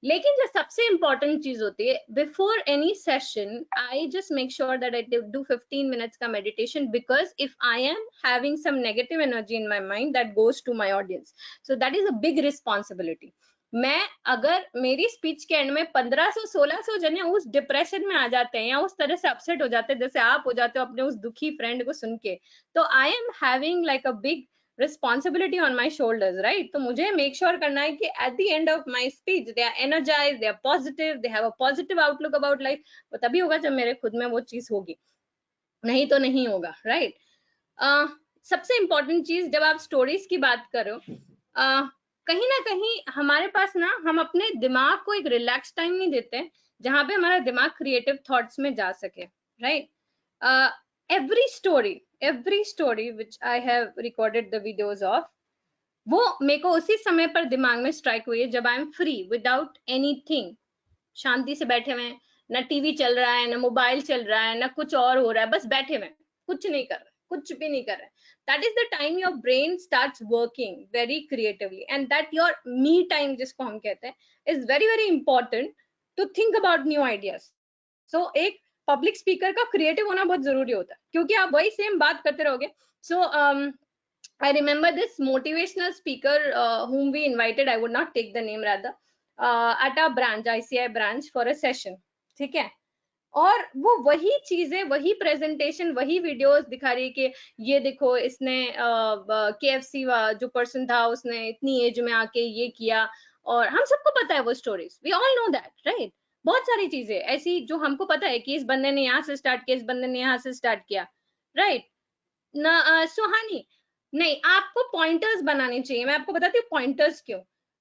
लेकिन जो सबसे important चीज होती है, before any session I just make sure that I do 15 minutes का meditation, because if I am having some negative energy in my mind, that goes to my audience. So that is a big responsibility. मैं अगर मेरी speech के and में 1500-1600 जने उस depression में आ जाते हैं या उस तरह से अपसेट हो जाते हैं जैसे आप हो जाते हो अपने उस दुखी फ्रेंड को सुन के, तो I am having like a big responsibility on my shoulders, right? तो मुझे make sure करना है कि at the end of my speech they are energized, they are positive, they have a positive outlook about life. वो तभी होगा जब मेरे खुद में वो चीज होगी, नहीं तो नहीं होगा, right? सबसे important चीज जब आप stories की बात करो, कहीं ना कहीं हमारे पास ना, हम अपने दिमाग को एक रिलैक्स टाइम नहीं देते जहां पे हमारा दिमाग क्रिएटिव थॉट्स में जा सके, right? every story which I have recorded the videos of, वो मेरे को उसी समय पर दिमाग में स्ट्राइक हुई है जब I am free without anything, शांति से बैठे हुए हैं, ना टीवी चल रहा है, ना मोबाइल चल रहा है, ना कुछ और हो रहा है, बस बैठे हुए हैं, कुछ नहीं कर रहे, कुछ भी नहीं कर रहे. That is the time your brain starts working very creatively, and that your me time जिसको हम कहते हैं is very very important to think about new ideas. So एक पब्लिक स्पीकर का क्रिएटिव होना बहुत जरूरी होता है, क्योंकि आप वही सेम बात करते रहोगे. So I remember this motivational speaker whom we invited, I would not take the name rather, at our branch, ICI branch for a session, ठीक है? और वो वही चीजें, वही प्रेजेंटेशन, वही वीडियोस दिखा रही है कि ये देखो इसने KFC जो पर्सन था उसने इतनी एज में आके ये किया, और हम सबको पता है वो stories, we all know that, right? बहुत सारी चीजें ऐसी जो हमको पता है कि इस बंदे ने यहाँ से स्टार्ट किया, इस बंदे ने यहाँ से स्टार्ट किया, राइट ना? सुहानी, नहीं, आपको पॉइंटर्स बनाने चाहिए. मैं आपको बताती हूँ पॉइंटर्स क्यों.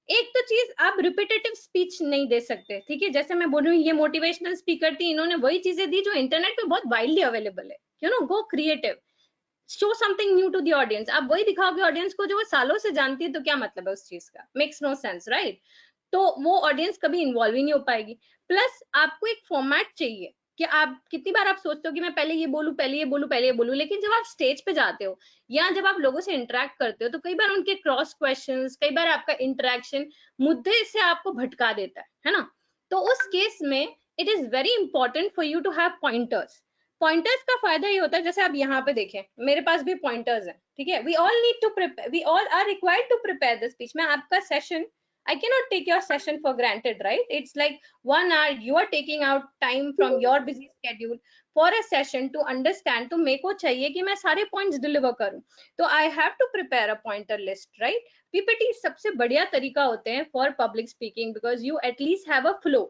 एक तो चीज, आप रिपीटेटिव स्पीच नहीं दे सकते, ठीक है? जैसे मैं बोल रही हूँ, ये मोटिवेशनल स्पीकर थी, इन्होंने वही चीजें दी जो इंटरनेट पे बहुत वाइडली अवेलेबल है. You know, go creative, show something new to the audience. आप वही दिखाओगे ऑडियंस को जो वो सालों से जानती है, तो क्या मतलब है उस चीज का? Makes no sense, right? तो वो ऑडियंस कभी इन्वॉल्व ही नहीं हो पाएगी. प्लस आपको एक फॉर्मेट चाहिए कि आप, कितनी बार आप सोचते हो कि मैं पहले ये बोलूं, पहले ये बोलूं, पहले ये बोलूं, लेकिन जब आप स्टेज पे जाते हो या जब आप लोगों से इंटरेक्ट करते हो, तो कई बार उनके क्रॉस क्वेश्चंस, कई बार आपका इंटरेक्शन मुद्दे से आपको भटका देता है ना? तो उस केस में it is very important for you to have pointers. Pointers का फायदा ये होता है, जैसे आप यहाँ पे देखें, मेरे पास भी पॉइंटर्स हैं, ठीक है? We all need to prepare, we all are required to prepare the speech. मैं आपका session, I cannot take your session for granted, right? It's like 1 hour you are taking out time from your busy schedule for a session to understand. तो मेरे को चाहिए कि मैं सारे points deliver करूं, तो I have to prepare a pointer list, right? PPT सबसे बढ़िया तरीका होते हैं for public speaking because you at least have a flow.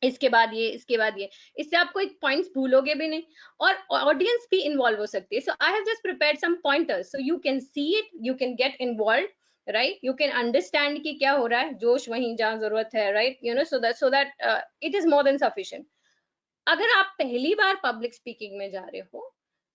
इसके बाद ये, इसके बाद ये, इससे आपको एक पॉइंट्स भूलोगे भी नहीं और ऑडियंस भी इन्वॉल्व हो सकती है. So I have just prepared some pointers so you can see it, you can get involve, right? You can understand कि क्या हो रहा है, जोश वहीं जहाँ जरूरत है, right? You know, so that it is more than sufficient. अगर आप पहली बार पब्लिक स्पीकिंग में जा रहे हो,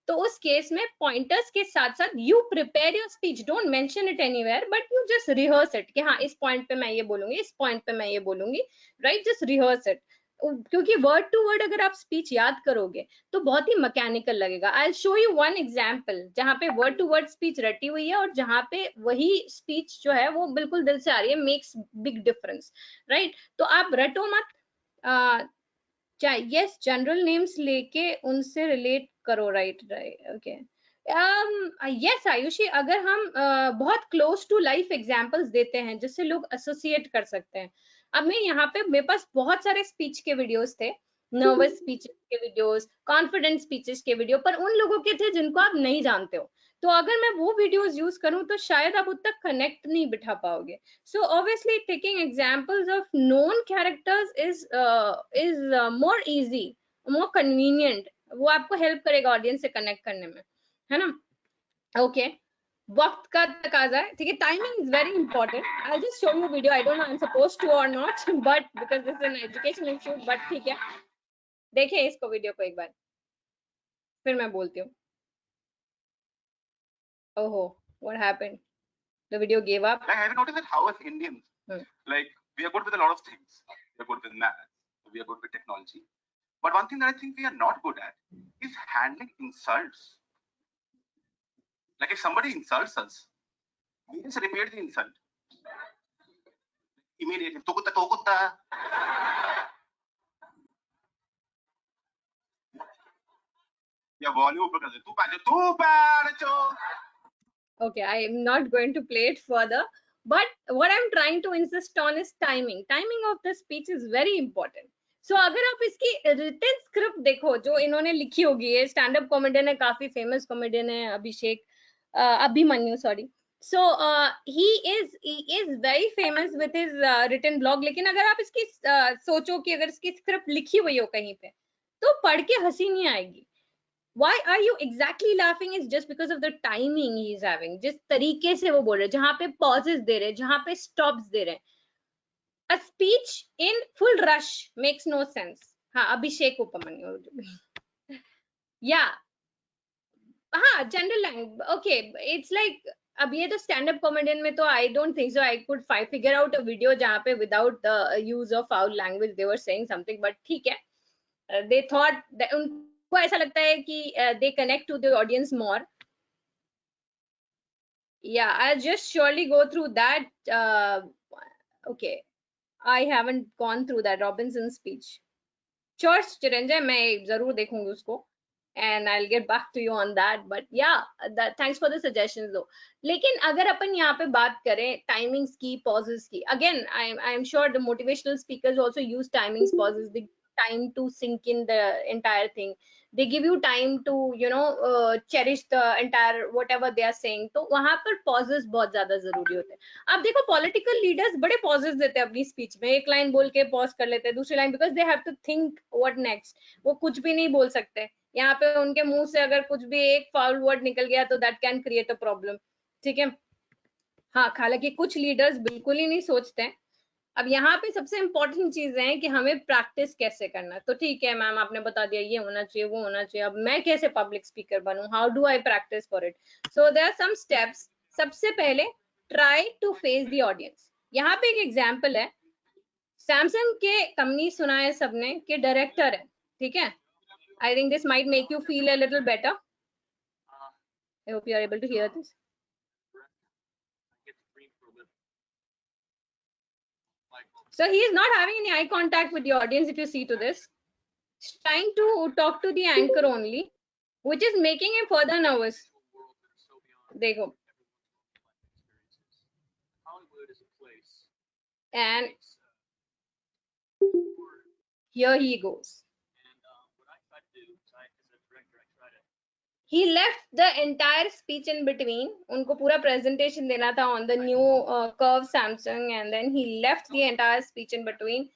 तो उस केस में पॉइंटर्स के साथ साथ you prepare your speech, don't mention it anywhere, but you just rehearse it कि हाँ, इस पॉइंट पे मैं ये बोलूंगी, इस पॉइंट पे मैं ये बोलूंगी, राइट? Just rehearse it. क्योंकि वर्ड टू वर्ड अगर आप स्पीच याद करोगे तो बहुत ही मैकेनिकल लगेगा. I will show you one example जहां पे वर्ड टू वर्ड स्पीच रटी हुई है और जहां पे वही स्पीच जो है वो बिल्कुल दिल से आ रही है. Makes big difference, right? तो आप रटो मत. यस, जनरल नेम्स लेके उनसे रिलेट करो, राइट? ओके. यस आयुषी, अगर हम बहुत क्लोज टू लाइफ एग्जांपल्स देते हैं जिससे लोग एसोसिएट कर सकते हैं. अब मैं यहाँ पे, मेरे पास बहुत सारे स्पीच के वीडियोस थे, नर्वस स्पीचेस के वीडियोस, कॉन्फिडेंट स्पीचेस के वीडियो, पर उन लोगों के थे जिनको आप नहीं जानते हो. तो अगर मैं वो वीडियोस यूज करूं तो शायद आप उतना कनेक्ट नहीं बिठा पाओगे. So obviously taking examples of known characters is more easy, more convenient. वो आपको हेल्प करेगा ऑडियंस से कनेक्ट करने में, है ना? ओके. वक्त का तकाजा है, ठीक है? Timing is very important. I will just show you video. I don't know I am supposed to और not, but because this is an educational institute, but ठीक है, देखिए इसको, वीडियो को एक बार, फिर मैं बोलती हूँ. ओहो, what happened? The video gave up. Like, have you noticed that how as Indians, like, we are good with a lot of things. We are good with math. We are good with technology. But one thing that I think we are not good at is handling insults. Like, if somebody insults us, we just repeat the insult immediately. Tokutta. Yeah, volume because tu pacho. Okay, I am not going to play it further, but what I'm trying to insist on is timing. Timing of the speech is very important. So अगर आप इसकी written script देखो जो इन्होंने लिखी होगी, ये stand up comedian है, काफी फेमस कॉमेडियन है, Abhimanyu, sorry. So he is very famous with his written blog. लेकिन अगर आप इसकी सोचो कि अगर इसकी स्क्रिप्ट लिखी हुई हो कहीं पे तो पढ़ के हंसी नहीं आएगी. Why are you exactly laughing is just because of the timing he is having. जिस तरीके से वो बोल रहे हैं, जहां पे pauses दे रहे हैं, जहां पे stops दे रहे हैं. A speech in full rush makes no sense. हाँ, अभिषेक उपमन्यु. Yeah. हाँ, general language. Okay, it's like अब ये तो स्टैंड अप कॉमेडियन में तो I don't think so I could figure out a video जहाँ पे without the use of foul language they were saying something, but ठीक है. दे थॉट, उनको ऐसा लगता है कि they connect to the audience more. Yeah, I'll just surely go through that. Okay, I haven't gone through that Robinson speech. Sure, Chiranjay, मैं जरूर देखूंगी उसको. And I'll get back to you on that. But yeah, thanks for the suggestions though. लेकिन अगर अपन यहाँ पे बात करें timings की, pauses की, again, I'm sure the motivational speakers also use timings, pauses, the time to sink in the entire thing. They give you time to, cherish the entire whatever they are saying. तो वहां पर pauses बहुत ज्यादा जरूरी होते हैं. आप देखो political leaders बड़े pauses देते हैं अपनी speech में. एक line बोल के pause कर लेते हैं, दूसरी line, because they have to think what next. वो कुछ भी नहीं बोल सकते. यहाँ पे उनके मुंह से अगर कुछ भी एक फाउल वर्ड निकल गया तो that can create a problem. ठीक है. हाँ, हालांकि कुछ लीडर्स बिल्कुल ही नहीं सोचते हैं. अब यहाँ पे सबसे इम्पोर्टेंट चीज है कि हमें प्रैक्टिस कैसे करना है. तो ठीक है मैम, आपने बता दिया ये होना चाहिए, वो होना चाहिए. अब मैं कैसे पब्लिक स्पीकर बनूं? How do I practice for it? So there are some steps. सबसे पहले try to face the audience. यहाँ पे एक एग्जाम्पल है. सैमसंग के कंपनी सुना है सबने कि डायरेक्टर है. ठीक है. I think this might make you feel a little better. I hope you are able to hear this. So he is not having any eye contact with the audience. If you see to this, he's trying to talk to the anchor only, which is making him further nervous. Dekho. And here he goes. He left the entire speech in between. उनको पूरा presentation देना था on the new curve Samsung, and then he left the entire speech in between,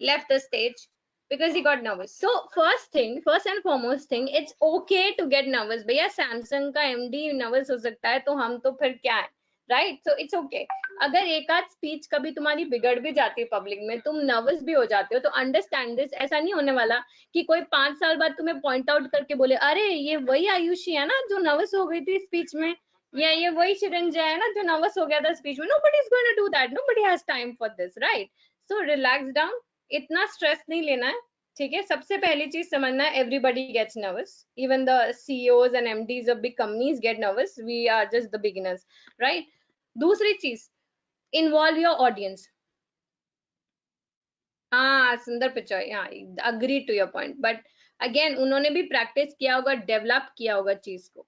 left the stage because he got nervous. So first and foremost thing, it's okay to get nervous. भैया Samsung का MD nervous हो सकता है, तो हम तो फिर क्या है, right? So it's okay. अगर एक आध स्पीच कभी तुम्हारी बिगड़ भी जाती है पब्लिक में, तुम नर्वस भी हो जाते हो, तो अंडरस्टैंड दिस. ऐसा नहीं होने वाला कि कोई 5 साल बाद तुम्हें पॉइंट आउट करके बोले, अरे ये वही आयुषी है ना जो नर्वस हो गई थी स्पीच में, या ये वही चिरंजय है ना जो नर्वस हो गया था स्पीच में. Nobody is going to do that. Nobody has time for this, right? So relax down. इतना स्ट्रेस नहीं लेना है. ठीक है. सबसे पहली चीज समझना है, everybody gets nervous. Even the CEOs and MDs of big companies get nervous. We are just the beginners, right? दूसरी चीज, involve your audience. हाँ, सुंदर पिक्चर. हाँ, agree to your point. But again, उन्होंने भी प्रैक्टिस किया होगा, डेवलप किया होगा चीज को.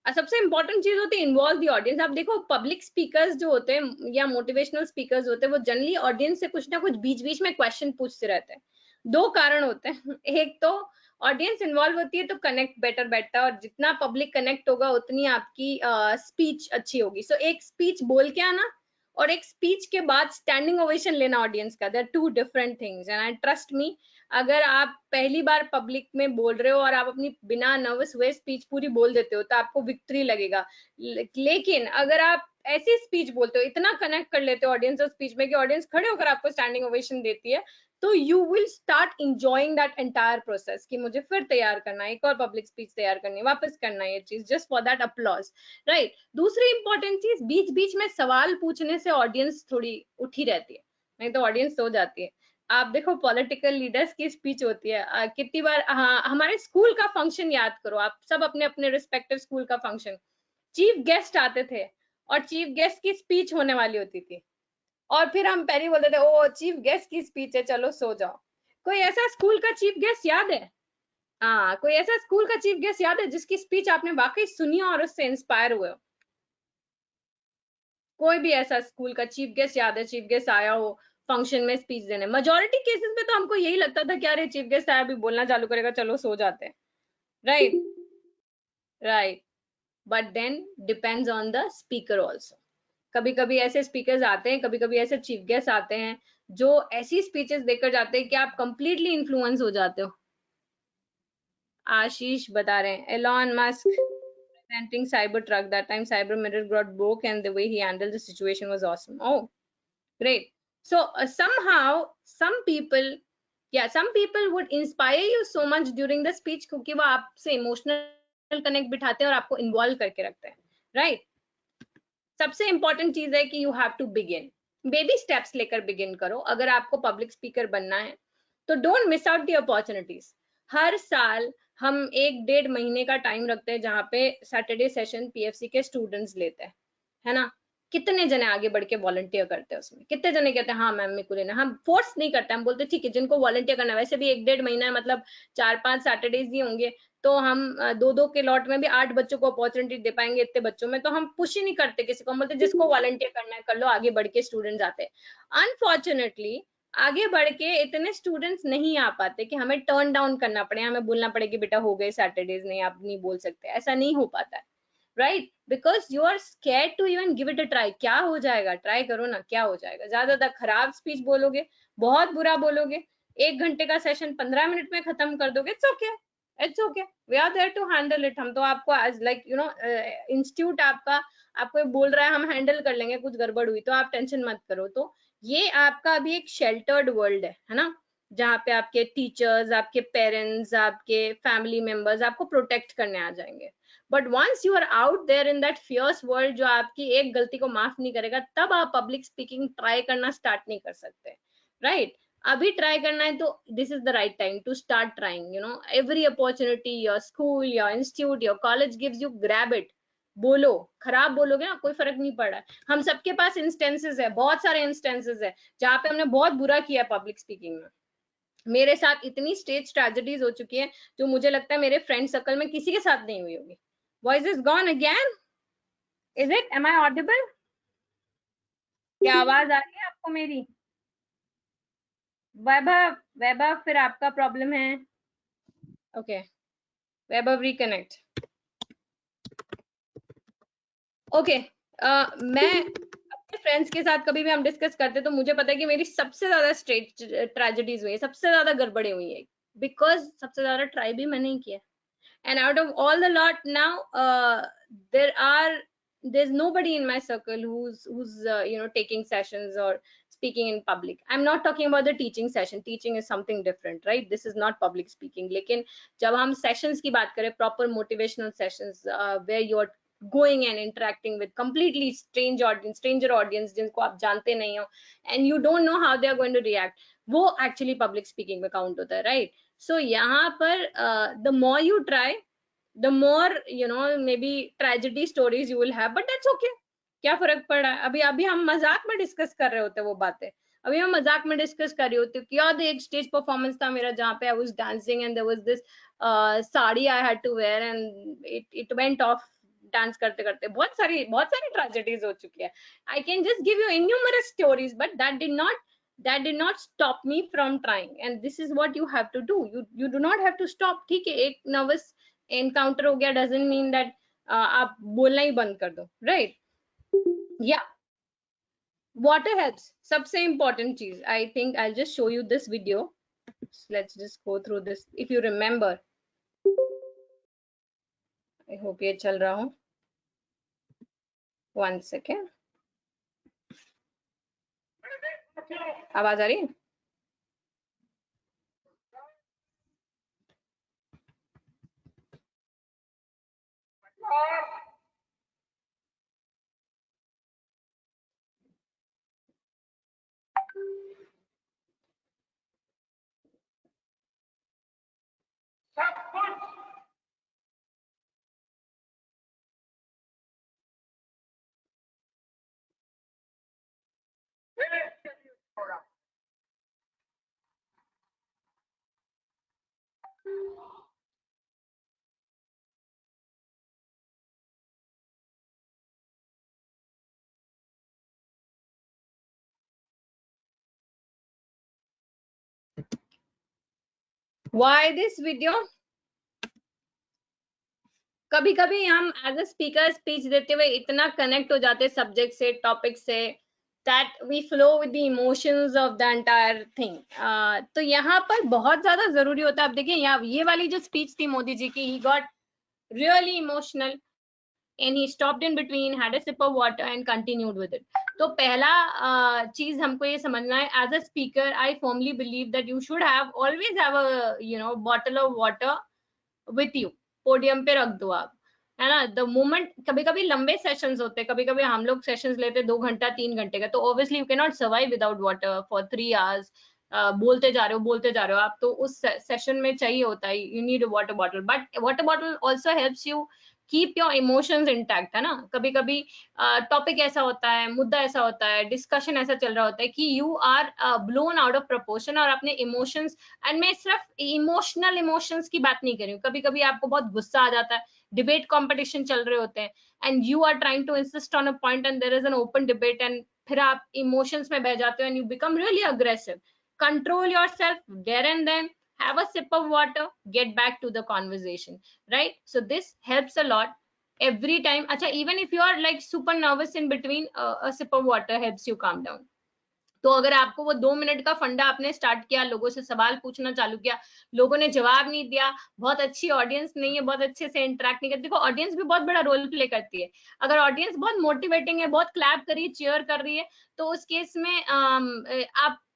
सबसे इंपॉर्टेंट चीज होती है इन्वॉल्व द ऑडियंस. आप देखो पब्लिक स्पीकर्स जो होते हैं या मोटिवेशनल स्पीकर्स होते हैं, वो जनरली ऑडियंस से कुछ ना कुछ बीच बीच में क्वेश्चन पूछते रहते हैं. 2 कारण होते हैं. एक तो ऑडियंस इन्वॉल्व होती है तो कनेक्ट बेटर बैठता है, और जितना पब्लिक कनेक्ट होगा उतनी आपकी स्पीच अच्छी होगी. सो एक स्पीच बोल के आना और एक स्पीच के बाद स्टैंडिंग ओवेशन लेना ऑडियंस का, there 2 different things. And I trust me, अगर आप पहली बार पब्लिक में बोल रहे हो और आप अपनी बिना नर्वस हुए स्पीच पूरी बोल देते हो तो आपको विक्ट्री लगेगा. लेकिन अगर आप ऐसी स्पीच बोलते हो, इतना कनेक्ट कर लेते हो ऑडियंस और स्पीच में कि ऑडियंस खड़े होकर आपको स्टैंडिंग ओवेशन देती है, तो you will start enjoying that entire process कि मुझे फिर तैयार करना है, एक और पब्लिक स्पीच तैयार करनी है, वापस करना है ये चीज, just for that applause, right. दूसरी इंपॉर्टेंट चीज, बीच बीच में सवाल पूछने से ऑडियंस थोड़ी उठी रहती है, नहीं तो ऑडियंस सो जाती है. आप देखो पॉलिटिकल लीडर्स की स्पीच होती है, कितनी बार. हाँ, हमारे स्कूल का फंक्शन याद करो आप सब, अपने अपने रिस्पेक्टिव स्कूल का फंक्शन. चीफ गेस्ट आते थे और चीफ गेस्ट की स्पीच होने वाली होती थी, और फिर हम पहले बोलते थे ओ चीफ गेस्ट की स्पीच है, चलो सो जाओ. कोई ऐसा स्कूल का चीफ गेस्ट याद है? हाँ, कोई ऐसा स्कूल का चीफ गेस्ट याद है जिसकी स्पीच आपने वाकई सुनी हो और उससे इंस्पायर हुए हो? कोई भी ऐसा स्कूल का चीफ गेस्ट याद है? चीफ गेस्ट आया हो फंक्शन में स्पीच देने. मेजोरिटी केसेस में तो हमको यही लगता था कि अरे चीफ गेस्ट आया, अभी बोलना चालू करेगा, चलो सो जाते हैं, right. Right. but then depends on the speaker also. कभी कभी ऐसे स्पीकर्स आते हैं, कभी कभी ऐसे चीफ गेस्ट आते हैं जो ऐसी स्पीचेस देकर जाते हैं कि आप कंप्लीटली इन्फ्लुएंस हो जाते हो. आशीष बता रहे हैं Elon Musk presenting Cybertruck, that time Cyber Mirror got broke and the way he handled the situation was awesome. Oh, great. So somehow some people, yeah, some people would inspire you so much during the speech क्योंकि वो आपसे emotional connect बिठाते हैं और आपको involve करके रखते हैं, right? सबसे important चीज है कि you have to begin. Baby steps लेकर begin करो. अगर आपको public speaker बनना है तो don't miss out the opportunities. हर साल हम 1-1.5 महीने का टाइम रखते हैं जहाँ पे सैटरडे सेशन पीएफसी के स्टूडेंट्स लेते हैं, है ना. कितने जने आगे बढ़ के वॉलंटियर करते हैं उसमें, कितने जने कहते हैं हाँ मैम मेरे को लेना. हम फोर्स नहीं करते, हम बोलते ठीक है जिनको वॉलंटियर करना है, वैसे भी 1-1.5 महीना है, मतलब 4-5 सैटरडेज ही होंगे, तो हम 2-2 के लॉट में भी 8 बच्चों को अपॉर्चुनिटी दे पाएंगे इतने बच्चों में. तो हम पुश ही नहीं करते किसी को, हम बोलते जिसको वॉलंटियर करना है कर लो, आगे बढ़ के स्टूडेंट्स आते हैं. अनफॉर्चुनेटली आगे बढ़ के इतने स्टूडेंट्स नहीं आ पाते कि हमें टर्न डाउन करना पड़े, हमें बोलना पड़े कि बेटा हो गए सैटरडेज, नहीं आप नहीं बोल सकते, ऐसा नहीं हो पाता है, right. Because you are scared to even give it a try. क्या हो जाएगा, ट्राई करो ना, क्या हो जाएगा. ज्यादा खराब स्पीच बोलोगे, बहुत बुरा बोलोगे, 1 घंटे का सेशन 15 मिनट में खत्म कर दोगे, it's okay, it's okay, we are there to handle it. हम तो आपको as like you know institute आपका आपको बोल रहा है हम हैंडल कर लेंगे, कुछ गड़बड़ हुई तो आप टेंशन मत करो. तो ये आपका अभी एक शेल्टर्ड वर्ल्ड है ना, जहाँ पे आपके टीचर्स, आपके पेरेंट्स, आपके फैमिली मेंबर्स आपको प्रोटेक्ट करने आ जाएंगे. But once you are out there in that fierce world जो आपकी एक गलती को माफ नहीं करेगा, तब आप पब्लिक स्पीकिंग ट्राई करना स्टार्ट नहीं कर सकते, राइट. अभी ट्राई करना है तो this is the right time to start trying. You know every opportunity your school, your institute, your college gives you, grab it. बोलो, खराब बोलोगे ना कोई फर्क नहीं पड़ रहा है. हम सबके पास इंस्टेंसेस है, बहुत सारे इंस्टेंसेस है जहाँ पे हमने बहुत बुरा किया पब्लिक स्पीकिंग में. मेरे साथ इतनी स्टेज ट्रेजेडीज हो चुकी है जो मुझे लगता है मेरे फ्रेंड सर्कल में किसी के साथ नहीं हुई होगी. Voice is gone again, is it, am I audible? क्या आवाज आ रही है आपको मेरी? वैभव, वैभव फिर आपका प्रॉब्लम है. ओके, वैभव रिकनेक्ट. ओके, मैं अपने फ्रेंड्स के साथ कभी भी हम डिस्कस करते तो मुझे पता है कि मेरी सबसे ज्यादा स्ट्रेट ट्रेजेडीज हुई है, सबसे ज्यादा गड़बड़े हुई है, बिकॉज सबसे ज्यादा ट्राई भी मैंने ही किया. And out of all the lot now, there's nobody in my circle who's you know taking sessions or speaking in public. I'm not talking about the teaching session. Teaching is something different, right? This is not public speaking. लेकिन जब हम sessions की बात करें, proper motivational sessions where you're going and interacting with completely stranger audience जिनको आप जानते नहीं हो, and you don't know how they are going to react, वो actually public speaking में count होता है, right? So यहाँ पर the more you try, the more you know maybe tragedy stories you will have, but that's okay. क्या फर्क पड़ रहा है. अभी अभी हम मजाक में डिस्कस कर रहे होते वो बातें, अभी हम मजाक में डिस्कस कर रही होती कि याद एक स्टेज परफॉर्मेंस था मेरा जहाँ पे I was dancing and there was this sari I had to wear and it went off. Dance करते करते बहुत सारी ट्रेजेडीज हो चुकी है. I can just give you innumerable stories, but that did not stop me from trying, and this is what you have to do. You do not have to stop. ठीक है, एक नर्वस एनकाउंटर हो गया doesn't mean that आप बोलना ही बंद कर दो, right? Yeah, water helps. सबसे important चीज, I think I'll just show you this video. Let's just go through this. If you remember, I hope ये चल रहा हो. One second. आवाज आ रही है? Why this video? कभी कभी हम एज अ स्पीकर स्पीच देते हुए इतना कनेक्ट हो जाते हैं सब्जेक्ट से, टॉपिक से, that we flow with the emotions of the entire thing. तो यहाँ पर बहुत ज्यादा जरूरी होता है. आप देखिए यहाँ ये वाली जो स्पीच थी मोदी जी की, he got really emotional and he stopped in between, had a sip of water and continued with it. तो पहला चीज हमको ये समझना है, as a speaker I firmly believe that you should have always have a bottle of water with you. Podium पे रख दो आप, है ना. द मोमेंट, कभी कभी लंबे सेशंस होते हैं, कभी कभी हम लोग सेशंस लेते 2 घंटा 3 घंटे का, तो obviously you can not survive without water for 3 hours. बोलते जा रहे हो आप, तो उस सेशन में चाहिए होता है, you need a water bottle. But water bottle also helps you keep your emotions intact, है ना. कभी कभी टॉपिक ऐसा होता है, मुद्दा ऐसा होता है, डिस्कशन ऐसा चल रहा होता है कि you are blown out of proportion और अपने इमोशंस, एंड मैं सिर्फ इमोशनल इमोशंस की बात नहीं कर रही हूँ, कभी कभी आपको बहुत गुस्सा आ जाता है, डिबेट कंपटीशन चल रहे होते हैं, and you are trying to insist on a point and there is an open debate, and फिर आप इमोशंस में बह जाते हो and you become really aggressive. Control yourself there and then, have a sip of water, get back to the conversation, right? So this helps a lot every time. Acha, even if you are like super nervous in between, a sip of water helps you calm down. तो अगर आपको वो 2 minute का फंडा आपने start किया, लोगों से सवाल पूछना चालू किया, लोगों ने जवाब नहीं दिया, बहुत अच्छी ऑडियंस नहीं है, बहुत अच्छे से इंटरेक्ट नहीं करती. देखो ऑडियंस भी बहुत बड़ा रोल प्ले करती है. अगर ऑडियंस बहुत मोटिवेटिंग है, बहुत क्लैप कर रही है, चीयर कर रही है, तो उस केस में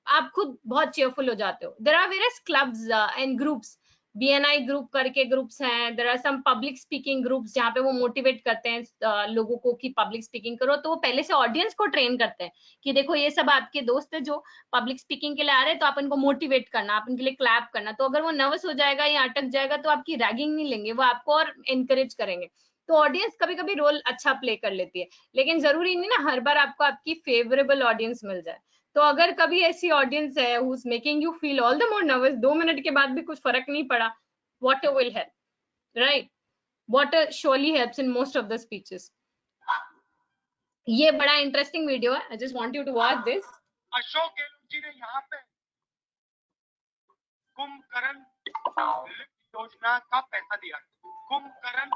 आप खुद बहुत चेयरफुल हो जाते हो. There are various clubs and groups, BNI group करके ग्रुप्स हैं, there are some public speaking groups जहाँ पे वो मोटिवेट करते हैं लोगों को कि पब्लिक स्पीकिंग करो. तो वो पहले से ऑडियंस को ट्रेन करते हैं कि देखो ये सब आपके दोस्त है जो पब्लिक स्पीकिंग के लिए आ रहे हैं, तो आप इनको मोटिवेट करना, आप इनके लिए क्लैप करना. तो अगर वो नर्वस हो जाएगा या अटक जाएगा तो आपकी रैगिंग नहीं लेंगे, वो आपको और एनकरेज करेंगे. तो ऑडियंस कभी कभी रोल अच्छा प्ले कर लेती है, लेकिन जरूरी नहीं ना हर बार आपको आपकी फेवरेबल ऑडियंस मिल जाए. तो अगर कभी ऐसी ऑडियंस है who's making you feel all the more nervous, 2 minute के बाद भी कुछ फर्क नहीं पड़ा, water will help, right? Water surely helps in most of the speeches. ये बड़ा इंटरेस्टिंग वीडियो है, I just want you to watch this. Ashok Gehlot ji ने यहाँ पे कुंभकर्ण लिफ्ट योजना का पैसा दिया. कुंभकर्ण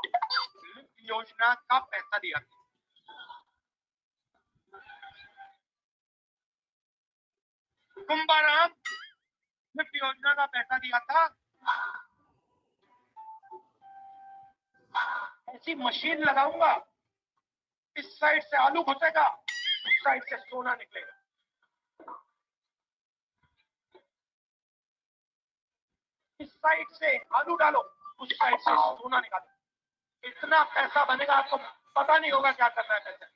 लिफ्ट योजना का पैसा दिया. कुंभाराम लिफ्ट योजना का पैसा दिया था. ऐसी मशीन लगाऊंगा, इस साइड से आलू घुसेगा, उस साइड से सोना निकलेगा. इस साइड से आलू डालो, उस साइड से सोना निकालो. इतना पैसा बनेगा, आपको पता नहीं होगा क्या करना है पैसा.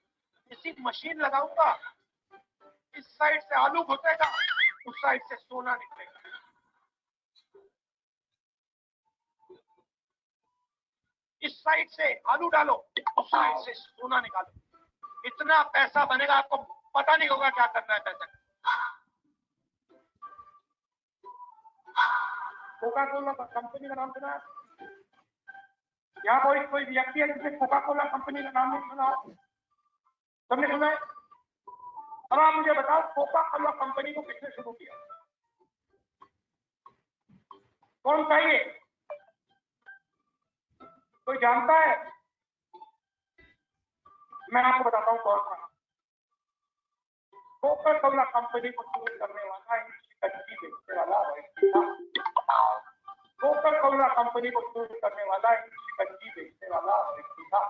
इसी मशीन लगाऊंगा, इस साइड से आलू घुसेगा, उस साइड से सोना निकलेगा. इस साइड से आलू डालो, उस साइड से सोना निकालो. इतना पैसा बनेगा, आपको पता नहीं होगा क्या करना है पैसा. कोका कोला कंपनी का नाम सुना है? यहाँ कोई व्यक्ति है जिसने कोका कोला कंपनी का नाम नहीं सुना? सबने सुना है? अब आप मुझे बताओ, कोका कोला कंपनी को किसने शुरू किया? कौन चाहिए? कोई जानता है? मैं आपको बताता हूँ कौन था. कोका कोला कंपनी को शुरू करने वाला कच्ची बेचने वाला व्यक्ति था. कोका कोला कंपनी को शुरू करने वाला कच्ची बेचने वाला व्यक्ति था.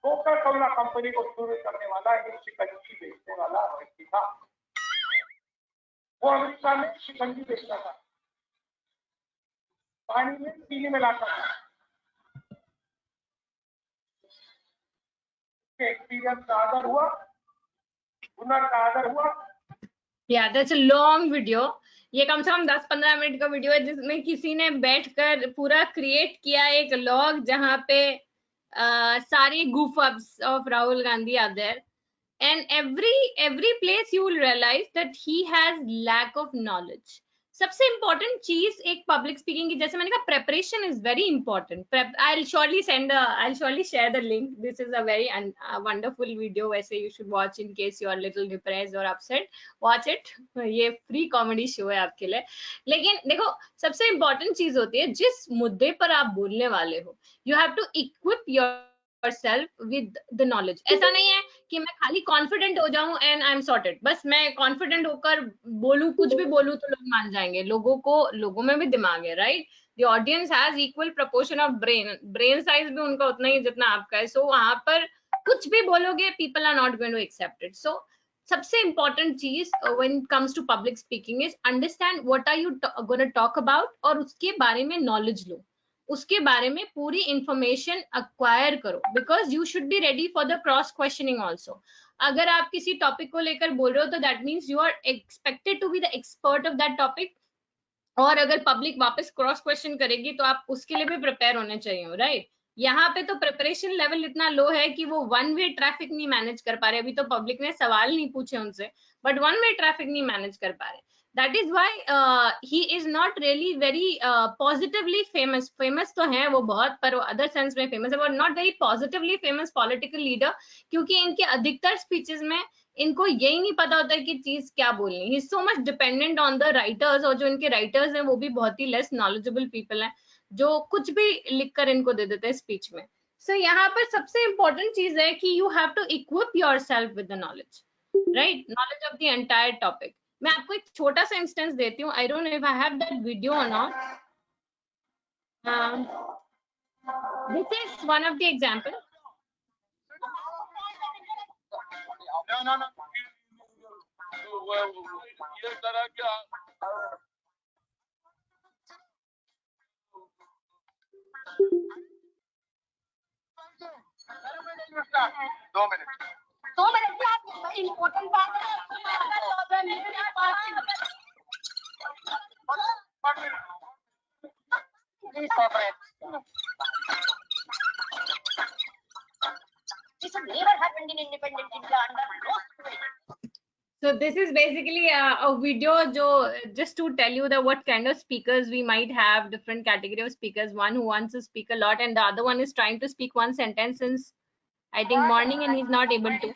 कोका कोला कंपनी को शुरू करने वाला कच्ची बेचने वाला व्यक्ति था. वो अमेरिका में शिकंजी बेचता था, पानी में चीनी मिलाता था. एक्सपीरियंस का आदर हुआ, हुनर का आदर हुआ. Yeah, that's a long video. ये कम से कम 10-15 मिनट का वीडियो है जिसमें किसी ने बैठकर पूरा क्रिएट किया एक लॉग जहाँ पे सारे goof ups of Rahul Gandhi are there, and every place you will realize that he has lack of knowledge. सबसे इम्पोर्टेंट चीज एक पब्लिक स्पीकिंग की, जैसे मैंने कहा, preparation is very important. I'll surely share the link. This is a very wonderful video. वैसे you should watch in case you are little depressed or upset. Watch it. ये free comedy show है आपके लिए. लेकिन देखो, सबसे important चीज होती है जिस मुद्दे पर आप बोलने वाले हो, you have to equip yourself with the knowledge. ऐसा नहीं है कि मैं खाली कॉन्फिडेंट हो जाऊं एंड आई एम सॉर्टेड, बस मैं कॉन्फिडेंट होकर बोलूं, कुछ भी बोलूं तो लोग मान जाएंगे. लोगों में भी दिमाग है, right? The audience has equal proportion of brain size भी उनका उतना ही जितना आपका है. सो वहां पर कुछ भी बोलोगे, people are not going to accept it. So सबसे इंपॉर्टेंट चीज when it comes to public speaking is understand what are you gonna talk about, और उसके बारे में नॉलेज लो, उसके बारे में पूरी इंफॉर्मेशन अक्वायर करो, because you should be ready for the cross questioning also. अगर आप किसी टॉपिक को लेकर बोल रहे हो तो that means you are expected to be the expert of that topic. और अगर पब्लिक वापस क्रॉस क्वेश्चन करेगी तो आप उसके लिए भी प्रिपेयर होने चाहिए, राइट? यहाँ पे तो प्रिपरेशन लेवल इतना लो है कि वो वन वे ट्रैफिक नहीं मैनेज कर पा रहे. अभी तो पब्लिक ने सवाल नहीं पूछे उनसे, बट वन वे ट्रैफिक नहीं मैनेज कर पा रहे. That is why he is not really very positively famous. Famous तो है वो बहुत, पर वो other sense में famous है, but not very positively famous political leader, क्योंकि इनके अधिकतर speeches में इनको यही नहीं पता होता है कि चीज क्या बोलनी. He is so much dependent on the writers, और जो इनके writers हैं वो भी बहुत ही less knowledgeable people हैं, जो कुछ भी लिखकर इनको दे देते हैं स्पीच में. So यहाँ पर सबसे important चीज है कि you have to equip yourself with the knowledge, right? Knowledge of the entire topic. मैं आपको एक छोटा सा इंस्टेंस देती हूँ. I don't know if I have that video और not. This is one of the example. दो मिनट की इम्पोर्टेंट बात है. This has never happened in independent India under no situation. So this is basically a video just to tell you that what kind of speakers we might have, different category of speakers. One who wants to speak a lot and the other one is trying to speak one sentence since I think morning and he's not able to.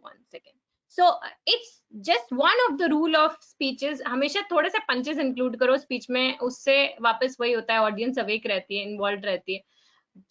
One second. So it's just one of the rule of speeches. हमेशा थोड़े से punches include करो speech में, उससे वापस वही होता है, audience awake रहती है, involved रहती है.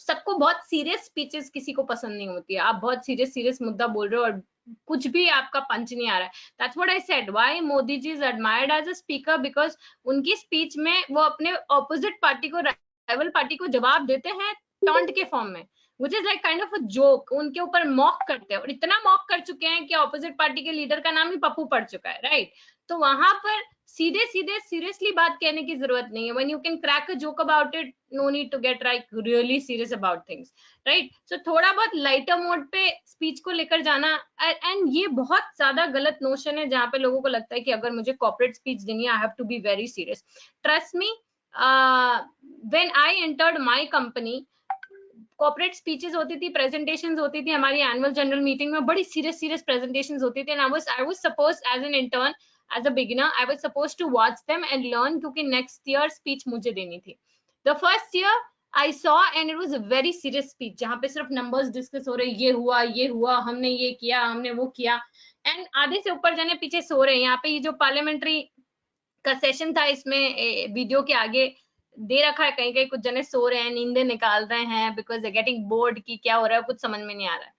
सबको बहुत सीरियस स्पीचेस किसी को पसंद नहीं होती है. आप बहुत सीरियस मुद्दा बोल रहे हो और कुछ भी आपका पंच नहीं आ रहा है. That's what I said, why Modi ji is admired as a speaker, because उनकी स्पीच में वो अपने ऑपोजिट पार्टी को, राइवल पार्टी को जवाब देते हैं टॉन्ट के फॉर्म में, which is like kind of a joke. उनके ऊपर मॉक करते हैं और इतना मॉक कर चुके हैं कि ऑपोजिट पार्टी के लीडर का नाम ही पप्पू पड़ चुका है, राइट? तो वहां पर सीधे सीरियसली बात कहने की जरूरत नहीं है. when you can crack a joke about it, no need to get like really serious about things, right? So थोड़ा बहुत लाइटर मोड पे स्पीच को लेकर जाना, एंड ये बहुत ज्यादा गलत नोशन है जहाँ पे लोगों को लगता है कि अगर मुझे कॉर्पोरेट स्पीच देनी है, I have to be very serious. Trust me, when I entered my company, corporate speeches होती थी, प्रेजेंटेशंस होती थी. हमारी एनुअल जनरल मीटिंग में बड़ी सीरियस प्रेजेंटेशंस होती थी, and I was supposed as an intern, as a beginner, I was supposed to watch them and learn, क्योंकि next year speech मुझे देनी थी. The first year I saw and it was a very serious speech, जहाँ पे सिर्फ numbers discuss हो रहे, ये हुआ, हमने ये किया, हमने वो किया, and आधे से ऊपर जाने पीछे सो रहे हैं. यहाँ पे ये जो पार्लियामेंट्री का सेशन था, इसमें वीडियो के आगे दे रखा है, कहीं कुछ जने सो रहे हैं, नींदें निकाल रहे हैं, because they're getting bored कि क्या हो रहा है, कुछ समझ में नहीं आ रहा है.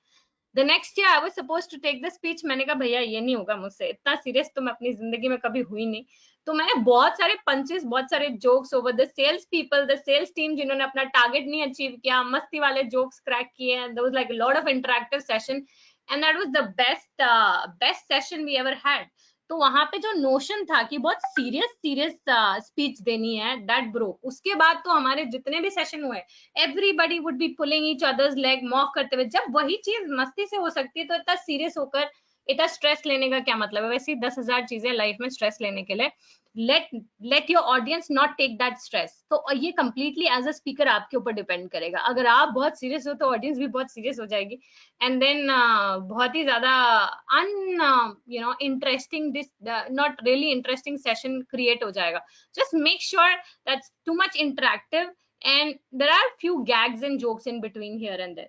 The next year I was supposed to take the speech. मैंने कहा भैया ये नहीं होगा मुझसे, इतना सीरियस तो मैं अपनी जिंदगी में कभी हुई नहीं. तो मैंने बहुत सारे पंचेस, बहुत सारे jokes over the sales people, the sales team, जिन्होंने अपना टारगेट नहीं अचीव किया, मस्ती वाले जोक्स क्रैक किए. There was like a lot of interactive session and that was the best session we ever had. तो वहां पे जो नोशन था कि बहुत सीरियस स्पीच देनी है, दैट ब्रोक. उसके बाद तो हमारे जितने भी सेशन हुए, everybody would be pulling each others leg, mock करते हुए. जब वही चीज मस्ती से हो सकती है तो इतना सीरियस होकर इतना स्ट्रेस लेने का क्या मतलब है? वैसे 10,000 चीजें लाइफ में स्ट्रेस लेने के लिए। Let your audience not take that stress. तो ये कंप्लीटली एज अ स्पीकर आपके ऊपर डिपेंड करेगा। अगर आप बहुत सीरियस हो तो ऑडियंस भी बहुत सीरियस हो जाएगी, एंड देन बहुत ही ज्यादा interesting, not really interesting session create हो जाएगा। Just make sure that's too much interactive and there are few gags and jokes in between here and there.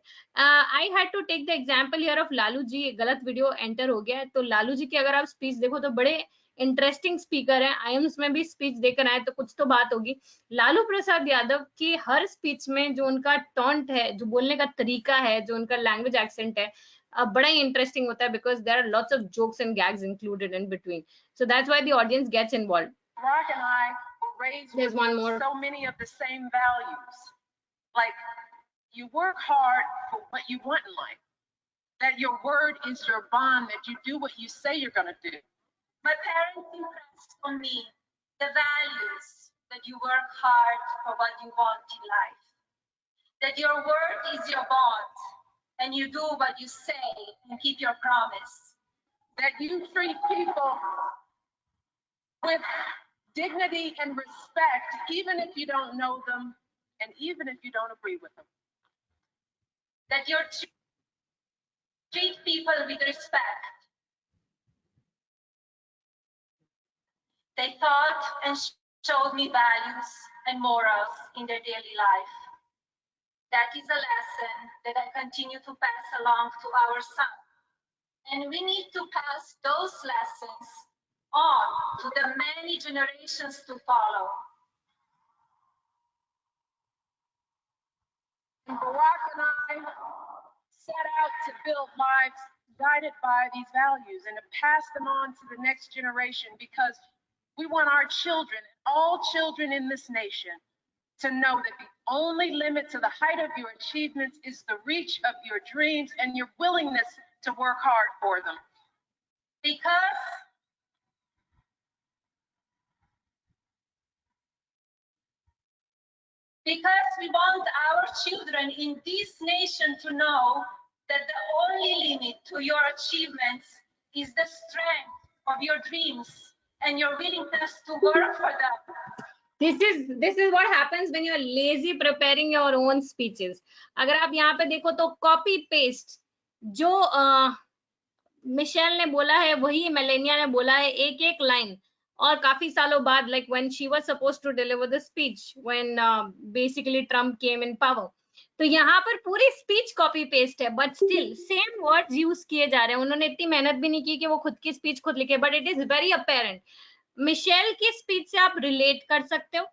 I had to take the example here of Lalu ji. गलत video enter हो गया है, तो लालू जी की अगर आप स्पीच देखो तो बड़े इंटरेस्टिंग स्पीकर है। आई एम उसमें भी स्पीच देकर आए तो कुछ तो बात होगी। लालू प्रसाद यादव की हर स्पीच में जो उनका टॉन्ट है, जो बोलने का तरीका है, जो उनका लैंग्वेज एक्सेंट है, बड़ा ही इंटरेस्टिंग होता है, because there are lots of jokes and gags included in between, so that's why the audience gets involved. Rock and I were raised There's with one more. so many of the same values. Like, you work hard for what you want in life. That your word is your bond, that you do what you say you're going to do. My parents impressed on me the values that you work hard for what you want in life. That your word is your bond and you do what you say and keep your promise. That you treat people with dignity and respect, even if you don't know them and even if you don't agree with them. That you treat people with respect. They taught and showed me values and morals in their daily life. That is a lesson that I continue to pass along to our son. And we need to pass those lessons on to the many generations to follow. Barack and I set out to build lives guided by these values and to pass them on to the next generation, because we want our children, all children in this nation, to know that the only limit to the height of your achievements is the reach of your dreams and your willingness to work hard for them. Because we want our children in this nation to know that the only limit to your achievements is the strength of your dreams and your willingness to work for them. This is what happens when you are lazy preparing your own speeches. अगर आप यहाँ पे देखो तो copy paste जो Michel ने बोला है वही मेलेनिया ने बोला है, एक एक लाइन। और काफी सालों बाद, like when she was supposed to deliver the speech when basically Trump came in power, तो यहाँ पर पूरी स्पीच कॉपी पेस्ट है, but still same words use किए जा रहे हैं। उन्होंने इतनी मेहनत भी नहीं की कि वो खुद की स्पीच खुद लिखे, but it is very apparent. Michelle की स्पीच से आप रिलेट कर सकते हो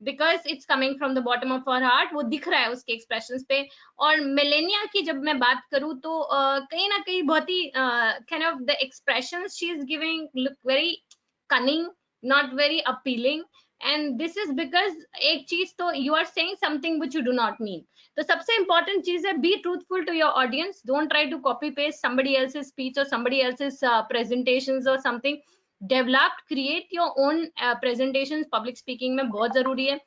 because it's coming from the bottom of our heart, वो दिख रहा है उसके एक्सप्रेशंस पे। और मेलेनिया की जब मैं बात करूं तो कहीं ना कहीं बहुत ही kind of the expressions she is giving look very cunning, not very appealing, and this is because एक चीज तो you are saying something which you do not mean. तो सबसे important चीज है be truthful to your audience, don't try to copy paste somebody else's speech or somebody else's presentations or something. Develop, create your own presentations. Public speaking में बहुत जरूरी है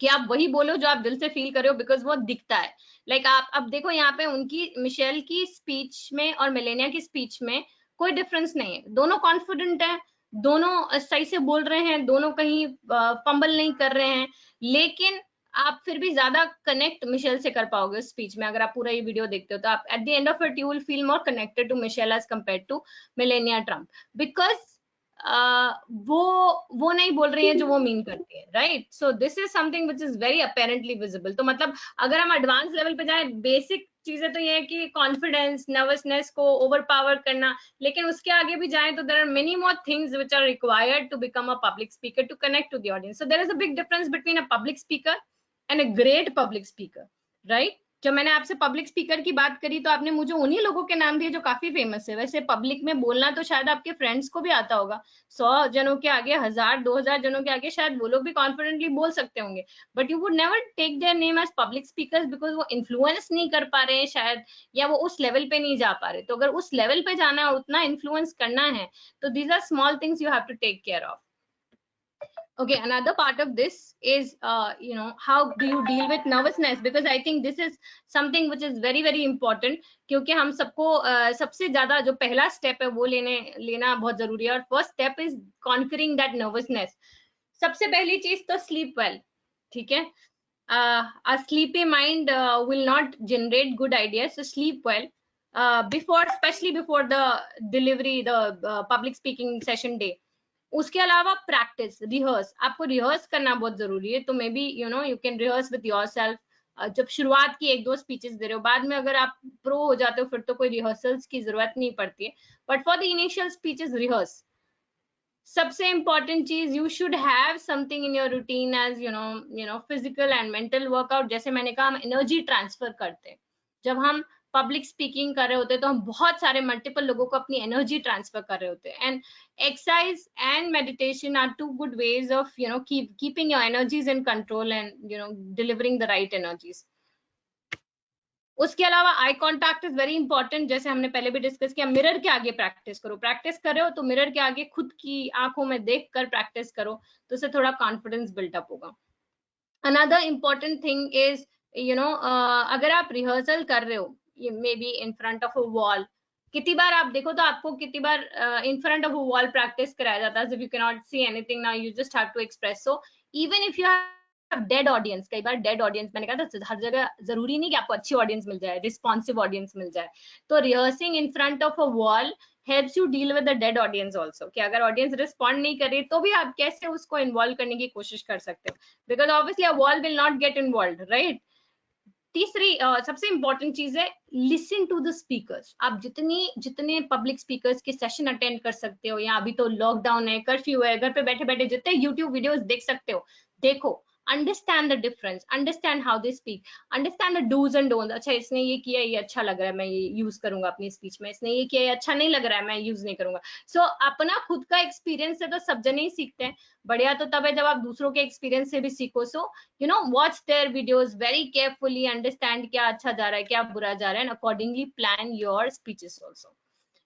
कि आप वही बोलो जो आप दिल से फील कर रहे हो, बिकॉज वो दिखता है। लाइक आप अब देखो यहाँ पे उनकी मिशेल की स्पीच में और मेलेनिया की स्पीच में कोई डिफरेंस नहीं है, दोनों कॉन्फिडेंट है, दोनों सही से बोल रहे हैं, दोनों कहीं फंबल नहीं कर रहे हैं, लेकिन आप फिर भी ज्यादा कनेक्ट मिशेल से कर पाओगे उस स्पीच में। अगर आप पूरा ये वीडियो देखते हो तो आप at the end of it you will feel more connected to Michelle as compare to Melania Trump, because वो नहीं बोल रही है जो वो मीन करती है, right? So this is something which is very apparently visible. तो मतलब अगर हम एडवांस लेवल पे जाए, बेसिक चीजें तो ये है कि कॉन्फिडेंस, नर्वसनेस को ओवरपावर करना, लेकिन उसके आगे भी जाए तो there are many more things which are required to become a public speaker, to connect to the audience. So there is a big difference between a public speaker and a great public speaker, right? जब मैंने आपसे public speaker की बात करी तो आपने मुझे उन्हीं लोगों के नाम दिए जो काफी फेमस है। वैसे पब्लिक में बोलना तो शायद आपके फ्रेंड्स को भी आता होगा, 100 जनों के आगे, 1000 2000 जनों के आगे शायद वो लोग भी कॉन्फिडेंटली बोल सकते होंगे, but you would never take their name as public speakers because वो इन्फ्लुएंस नहीं कर पा रहे हैं शायद, या वो उस लेवल पे नहीं जा पा रहे। तो अगर उस लेवल पे जाना है, उतना इन्फ्लुएंस करना है, तो these are small things you have to take care of. Okay, another part of this is how do you deal with nervousness, because I think this is something which is very very important, क्योंकि हम सबको सबसे ज्यादा जो पहला step है वो लेना बहुत जरूरी है, और first step is conquering that nervousness. सबसे पहली चीज तो स्लीप वेल, ठीक है। A sleepy mind will not generate good ideas, so sleep well especially before the delivery, the public speaking session day. उसके अलावा प्रैक्टिस, रिहर्स, आपको रिहर्स करना बहुत जरूरी है। तो may B you can rehearse with yourself. जब शुरुआत की 1-2 स्पीचेस दे रहे हो, बाद में अगर आप प्रो हो जाते हो फिर तो कोई रिहर्सल्स की जरूरत नहीं पड़ती है, but for the initial speeches rehearse. सबसे इंपॉर्टेंट चीज, you should have something in your routine as physical and mental workout. जैसे मैंने कहा, हम एनर्जी ट्रांसफर करते हैं जब हम पब्लिक स्पीकिंग कर रहे होते हैं, तो हम बहुत सारे मल्टीपल लोगों को अपनी एनर्जी ट्रांसफर कर रहे होते हैं। And exercise and meditation are 2 good ways of keeping your energies in control and delivering the right energies. उसके अलावा eye contact is very important. जैसे हमने पहले भी डिस्कस किया, मिरर के आगे प्रैक्टिस करो। प्रैक्टिस कर रहे हो तो मिरर के आगे खुद की आंखों में देख कर प्रैक्टिस करो, तो उससे थोड़ा कॉन्फिडेंस बिल्डअप होगा। अनदर इंपॉर्टेंट थिंग इज अगर आप रिहर्सल कर रहे हो maybe in front of a wall, कितनी बार आप देखो तो आपको कितनी बार in front of a wall practice कराया जाता है, if you can not see anything now you just have to express. So even if you dead audience, कई बार डेड ऑडियंस, मैंने कहा था हर जगह जरूरी नहीं कि आपको अच्छी ऑडियंस मिल जाए, रिस्पॉन्सिव ऑडियंस मिल जाए। तो rehearsing in front of a wall helps you deal with the dead audience also, कि अगर ऑडियंस रिस्पॉन्ड नहीं करे तो भी आप कैसे उसको इन्वॉल्व करने की कोशिश कर सकते हो, because obviously a wall will not gate involve, right. तीसरी सबसे इंपॉर्टेंट चीज है, लिसन टू द स्पीकर्स। आप जितने पब्लिक स्पीकर्स के सेशन अटेंड कर सकते हो, या अभी तो लॉकडाउन है, कर्फ्यू है, घर पे बैठे बैठे जितने यूट्यूब वीडियोस देख सकते हो देखो। Understand the difference, understand how they speak, understand the dos and don't. अच्छा, इसने ये किया, ये अच्छा लग रहा है, मैं ये यूज करूंगा अपनी स्पीच में, इसने ये किया, ये अच्छा नहीं लग रहा है, मैं यूज नहीं करूंगा। सो अपना खुद का एक्सपीरियंस से तो सब जने ही सीखते हैं, बढ़िया तो तब है जब आप दूसरों के एक्सपीरियंस से भी सीखो। सो watch their videos very carefully, understand क्या अच्छा जा रहा है, क्या बुरा जा रहा है, and accordingly plan your speeches also.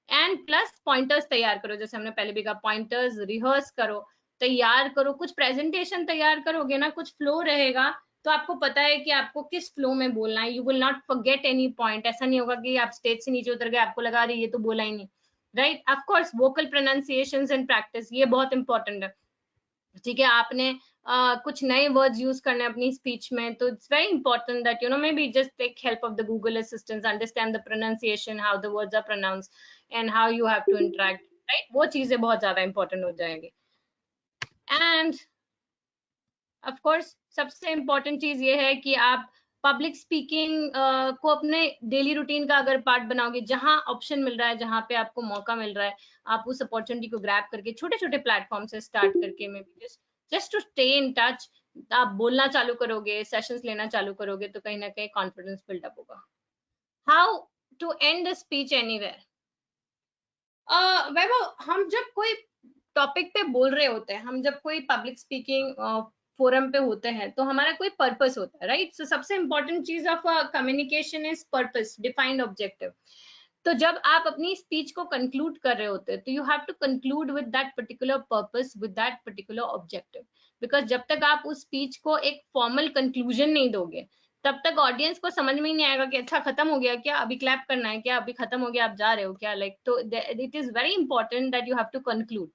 And plus pointers तैयार करो, जैसे हमने पहले भी कहा, pointers rehearse करो, तैयार करो। कुछ प्रेजेंटेशन तैयार करोगे ना, कुछ फ्लो रहेगा तो आपको पता है कि आपको किस फ्लो में बोलना है। You will not forget any point. ऐसा नहीं होगा कि आप स्टेज से नीचे उतर गए, आपको लगा रही ये तो बोला ही नहीं, right. Of course vocal pronunciations and practice, ये बहुत इंपॉर्टेंट है, ठीक है। आपने कुछ नए वर्ड्स यूज करने अपनी स्पीच में, तो it's very important that may be just take help of the Google assistant, understand the pronunciation, how the words are pronounced and how you have to interact, right. वो चीजें बहुत ज्यादा important हो जाएंगी। एंड ऑफ कोर्स सबसे important चीज ये है कि आप पब्लिक स्पीकिंग को अपने डेली रूटीन का अगर पार्ट बनाओगे, जहां ऑप्शन मिल रहा है, जहां पे आपको मौका मिल रहा है, आप उस अपॉर्चुनिटी को ग्रैब करके छोटे छोटे प्लेटफॉर्म से स्टार्ट करके may be just to stay in touch, आप बोलना चालू करोगे, सेशंस लेना चालू करोगे, तो कहीं ना कहीं कॉन्फिडेंस बिल्डअप होगा। How to end the speech anywhere. Vaibhav, हम जब कोई टॉपिक पे बोल रहे होते हैं, हम जब कोई पब्लिक स्पीकिंग फोरम पे होते हैं, तो हमारा कोई पर्पस होता है, राइट। सो सबसे इंपॉर्टेंट चीज of communication is purpose, defined objective. तो जब आप अपनी स्पीच को कंक्लूड कर रहे होते हैं, तो you have to conclude with that particular purpose, with that particular objective, because जब तक आप उस स्पीच को एक फॉर्मल कंक्लूजन नहीं दोगे, तब तक ऑडियंस को समझ में ही नहीं आएगा कि अच्छा खत्म हो गया क्या, अभी क्लैप करना है क्या, अभी खत्म हो गया, आप जा रहे हो क्या, लाइक। तो it is very important that you have to conclude.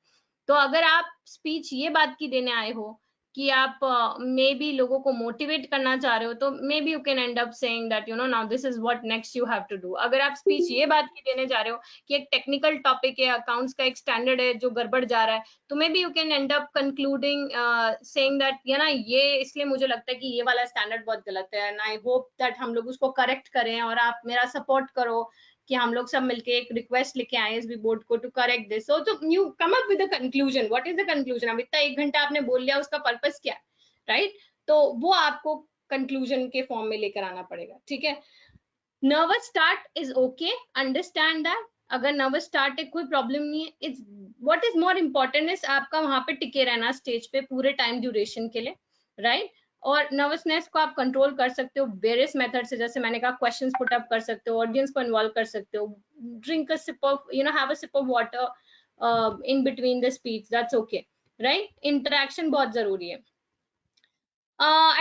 तो अगर आप स्पीच ये बात की देने आए हो कि आप मे बी लोगों को मोटिवेट करना चाह रहे हो, तो may B you can end up saying that now this is what next you have to do. अगर आप स्पीच ये बात की देने जा रहे हो कि एक टेक्निकल टॉपिक है, अकाउंट्स का एक स्टैंडर्ड है जो गड़बड़ जा रहा है, तो may B you can end up concluding saying that ये इसलिए मुझे लगता है कि ये वाला स्टैंडर्ड बहुत गलत है, एंड आई होप दैट हम लोग उसको करेक्ट करें, और आप मेरा सपोर्ट करो कि हम लोग सब मिलके एक रिक्वेस्ट लिखे आए इस बोर्ड को to correct this. So you come up with the conclusion, what is the conclusion. अब इतना 1 घंटा आपने बोल लिया, उसका पर्पस क्या है, राइट। तो वो आपको कंक्लूजन के फॉर्म में लेकर आना पड़ेगा, ठीक है। Nervous start is okay, understand that. अगर नर्वस स्टार्ट है, कोई प्रॉब्लम नहीं है। It's what is more important is आपका वहां पे टिके रहना स्टेज पे पूरे टाइम ड्यूरेशन के लिए, राइट। और नर्वसनेस को आप कंट्रोल कर सकते हो वेरियस मेथड से, जैसे मैंने कहा क्वेश्चंस पुट अप कर सकते हो, ऑडियंस को इन्वॉल्व कर सकते हो, drink a sip of have a sip of water in between the speech, that's okay. Right, interaction बहुत जरूरी है।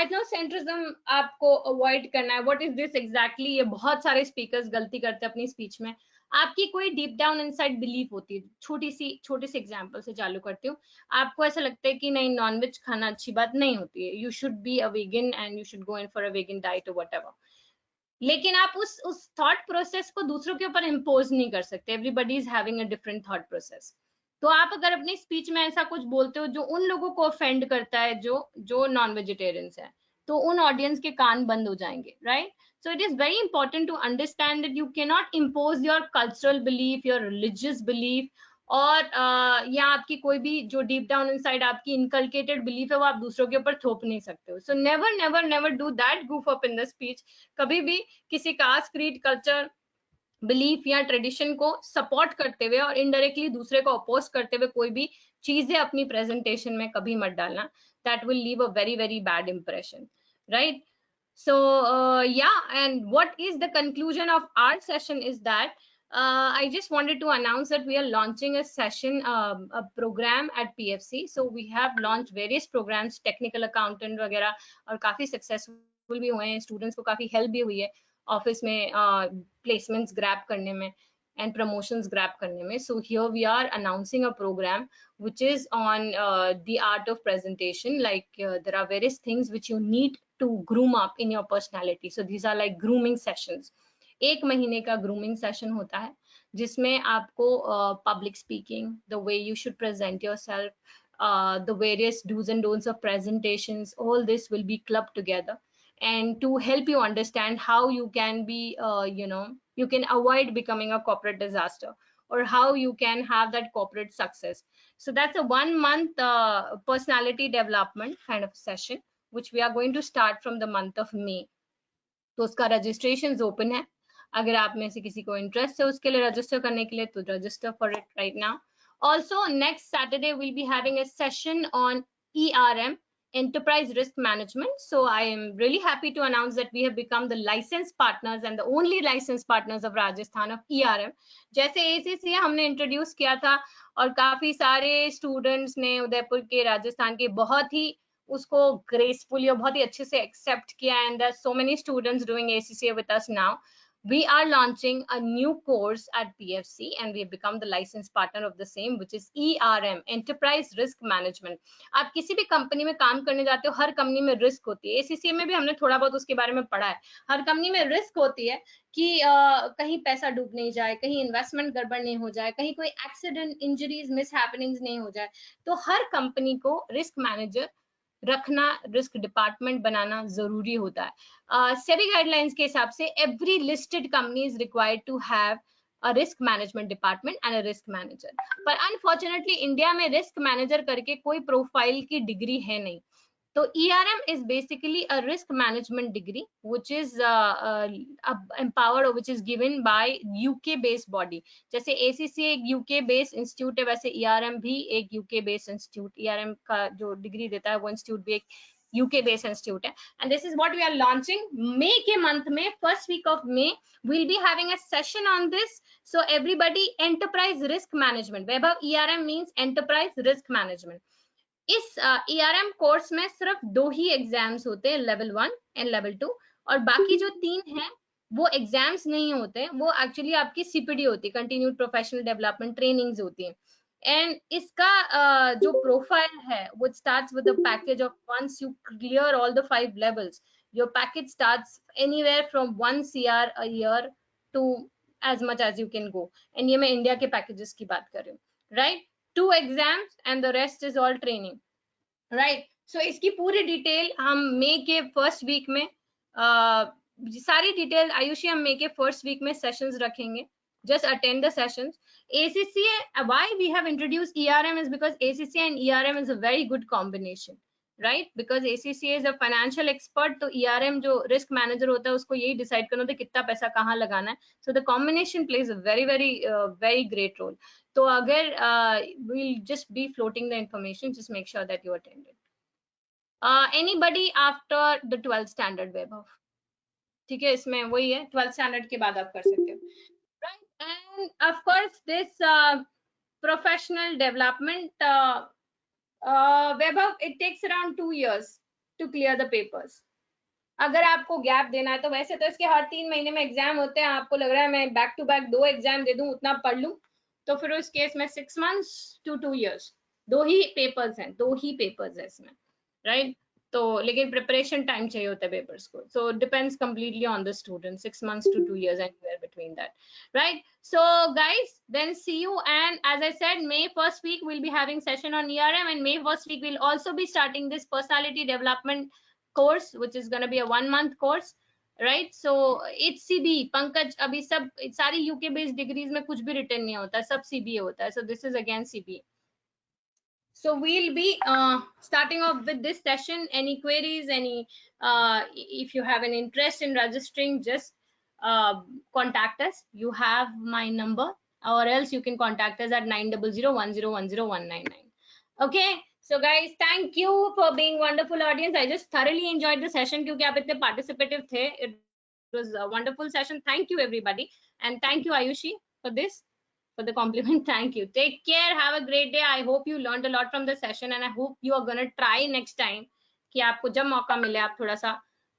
एथनोसेंट्रिज्म आपको अवॉइड करना है। What is this exactly? ये बहुत सारे स्पीकर्स गलती करते हैं अपनी स्पीच में। आपकी कोई डीप डाउन इनसाइड बिलीफ होती है, छोटी सी एग्जांपल से चालू करती हूँ। आपको ऐसा लगता है कि नहीं, नॉनवेज खाना अच्छी बात नहीं होती है, you should be a vegan and you should go in for a vegan diet और व्हाटएवर, लेकिन आप उस थॉट प्रोसेस को दूसरों के ऊपर इम्पोज नहीं कर सकते। Everybody is having a different thought process. तो आप अगर अपनी स्पीच में ऐसा कुछ बोलते हो जो उन लोगों को ऑफेंड करता है जो जो नॉन वेजिटेरियंस है, तो उन ऑडियंस के कान बंद हो जाएंगे, right? So it is very important to understand that you can not impose your cultural belief, your religious belief, और या आपकी कोई भी जो डीप डाउन इनसाइड आपकी इनकलकेटेड बिलीफ है वो आप दूसरों के ऊपर थोप नहीं सकते हो। So never never never do that goof up in the speech। कभी भी किसी कास्ट, क्रीड, कल्चर, बिलीफ या ट्रेडिशन को सपोर्ट करते हुए और इनडायरेक्टली दूसरे को अपोज करते हुए कोई भी चीजें अपनी प्रेजेंटेशन में कभी मत डालना। That will leave a very very bad impression, right? So yeah, and what is the conclusion of our session is that I just wanted to announce that we are launching a session, a program at PFC. So we have launched various programs, technical accountant वगैरह, और काफी successful भी हुए हैं, students को काफी help भी हुई है ऑफिस में placements grab करने में and promotions grab करने में. So here we are announcing a program which is on the art of presentation. Like there are various things which you need to groom up in your personality. So these are like grooming sessions. 1 महीने का grooming session होता है जिसमें आपको public speaking, the way you should present yourself, the various do's and don'ts of presentations, all this will be clubbed together and to help you understand how you can be you can avoid becoming a corporate disaster, or how you can have that corporate success. So that's a 1 month personality development kind of session which we are going to start from the month of May. तो उसका registrations open है, अगर आप में से किसी को interest है उसके लिए register करने के लिए तो register for it right now. Also next Saturday we'll be having a session on ERM, enterprise risk management. So I am really happy to announce that we have become the licensed partners and the only licensed partners of Rajasthan of ERM. जैसे ACCA हमने introduce किया था और काफी सारे students ने उदयपुर के, राजस्थान के बहुत ही उसको gracefully और बहुत ही अच्छे से accept किया, and there are so many students doing ACCA with us now. We are launching a new course at PFC and we have become the licensed partner of the same, which is ERM, Enterprise Risk Management. आप किसी भी company में काम करने जाते हो, हर company में risk होती है। ACCA में भी हमने थोड़ा बहुत उसके बारे में पढ़ा है। हर कंपनी में रिस्क होती है कि कहीं पैसा डूब नहीं जाए, कहीं इन्वेस्टमेंट गड़बड़ नहीं हो जाए, कहीं कोई एक्सीडेंट, इंजरीज, मिस हैपनिंग्स नहीं हो जाए। तो हर कंपनी को रिस्क मैनेजर रखना, रिस्क डिपार्टमेंट बनाना जरूरी होता है। सेबी गाइडलाइंस के हिसाब से every listed company is required to have a risk management department and a risk manager, पर unfortunately इंडिया में रिस्क मैनेजर करके कोई प्रोफाइल की डिग्री है नहीं। तो ERM is basically a risk management degree which is empowered or which is given by UK based body. जैसे ACCA एक UK based institute है, वैसे ERM भी एक UK based institute, ERM का जो डिग्री देता है वो इंस्टीट्यूट भी एक UK based institute है। And this is what we are launching May के month में, first week of May we'll be having a session on this. So everybody, enterprise risk management, Vaibhav, ERM means enterprise risk management. इस ERM course में सिर्फ 2 ही exams होते हैं, level 1 and level 2, और बाकी जो 3 हैं वो एग्जाम्स नहीं होते, वो एक्चुअली आपकी CPD होती है, कंटिन्यूड प्रोफेशनल डेवलपमेंट ट्रेनिंग्स होती हैं। एंड इसका जो प्रोफाइल है वो starts with a package of, once you clear all the 5 levels, your package starts anywhere from 1 CR a year to as much as you can go. And ये मैं India के packages की बात कर रही हूँ, right? 2 exams and the rest is all training, right? So इसकी पूरी डिटेल हम मई के फर्स्ट वीक में, सारी डिटेल आयुषी हम मई के फर्स्ट वीक में सेशंस रखेंगे। Just attend the sessions. ACCA, why we have introduced ERM is because ACCA and ERM is a very good combination, right? Because ACCA is a financial expert, तो ERM जो risk manager होता है उसको यही decide करना होता है कितना पैसा कहाँ लगाना है. So the combination plays a very very great role. तो अगर we'll just be floating the information, just make sure that you attended. Anybody after the 12th standard, Vaibhav? ठीक है, इसमें वही है, 12th standard के बाद आप कर सकते हो, right? And of course this professional development Webber, it takes around 2 years to clear the papers. अगर आपको गैप देना है तो वैसे तो इसके हर 3 महीने में एग्जाम होते हैं, आपको लग रहा है मैं बैक टू बैक 2 एग्जाम दे दूं उतना पढ़ लूं, तो फिर उस केस में 6 months to 2 years, 2 he papers हैं इसमें, राइट? तो लेकिन प्रिपरेशन टाइम चाहिए होता है पेपर्स को, so depends completely on the student, 6 months to 2 years anywhere between that, right? So guys, then see you, and as I said, May first week we'll be having session on ERM, and May first week we'll also be starting this personality development course, which is going to be a 1-month course, right? So it's CBE, Pankaj, अभी सब सारी UK based degrees में कुछ भी written नहीं होता, सब CBE होता है, so this is again CBE. So we'll be starting off with this session. Any queries, if you have an interest in registering, just contact us. You have my number, or else you can contact us at 90010101999. Okay, so guys, thank you for being wonderful audience. I just thoroughly enjoyed the session क्योंकि आप इतने participative थे. It was a wonderful session. Thank you everybody, and thank you Ayushi for this, for the compliment. Thank you. Take care. Have a great day. I hope you learned a lot from the session, and I hope you are gonna try next time कि आपको जब मौका मिले आप थोड़ा सा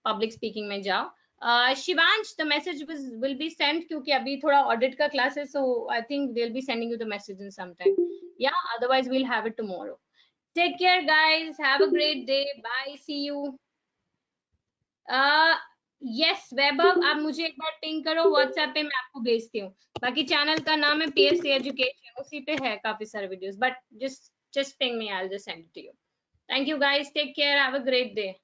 public speaking में जाओ. Shivansh, the message will be sent क्योंकि अभी थोड़ा audit का class है, so I think they'll be sending you the message in some time. Yeah, otherwise we'll have it tomorrow. Take care guys. Have a great day. Bye. See you. Yes Vaibhav, आप मुझे एक बार ping करो WhatsApp पे, मैं आपको भेजती हूँ. बाकी चैनल का नाम है PSC एजुकेशन, उसी पे है काफी सारे videos, but just ping me, I'll just send it to you. Thank you guys, take care, have a great day.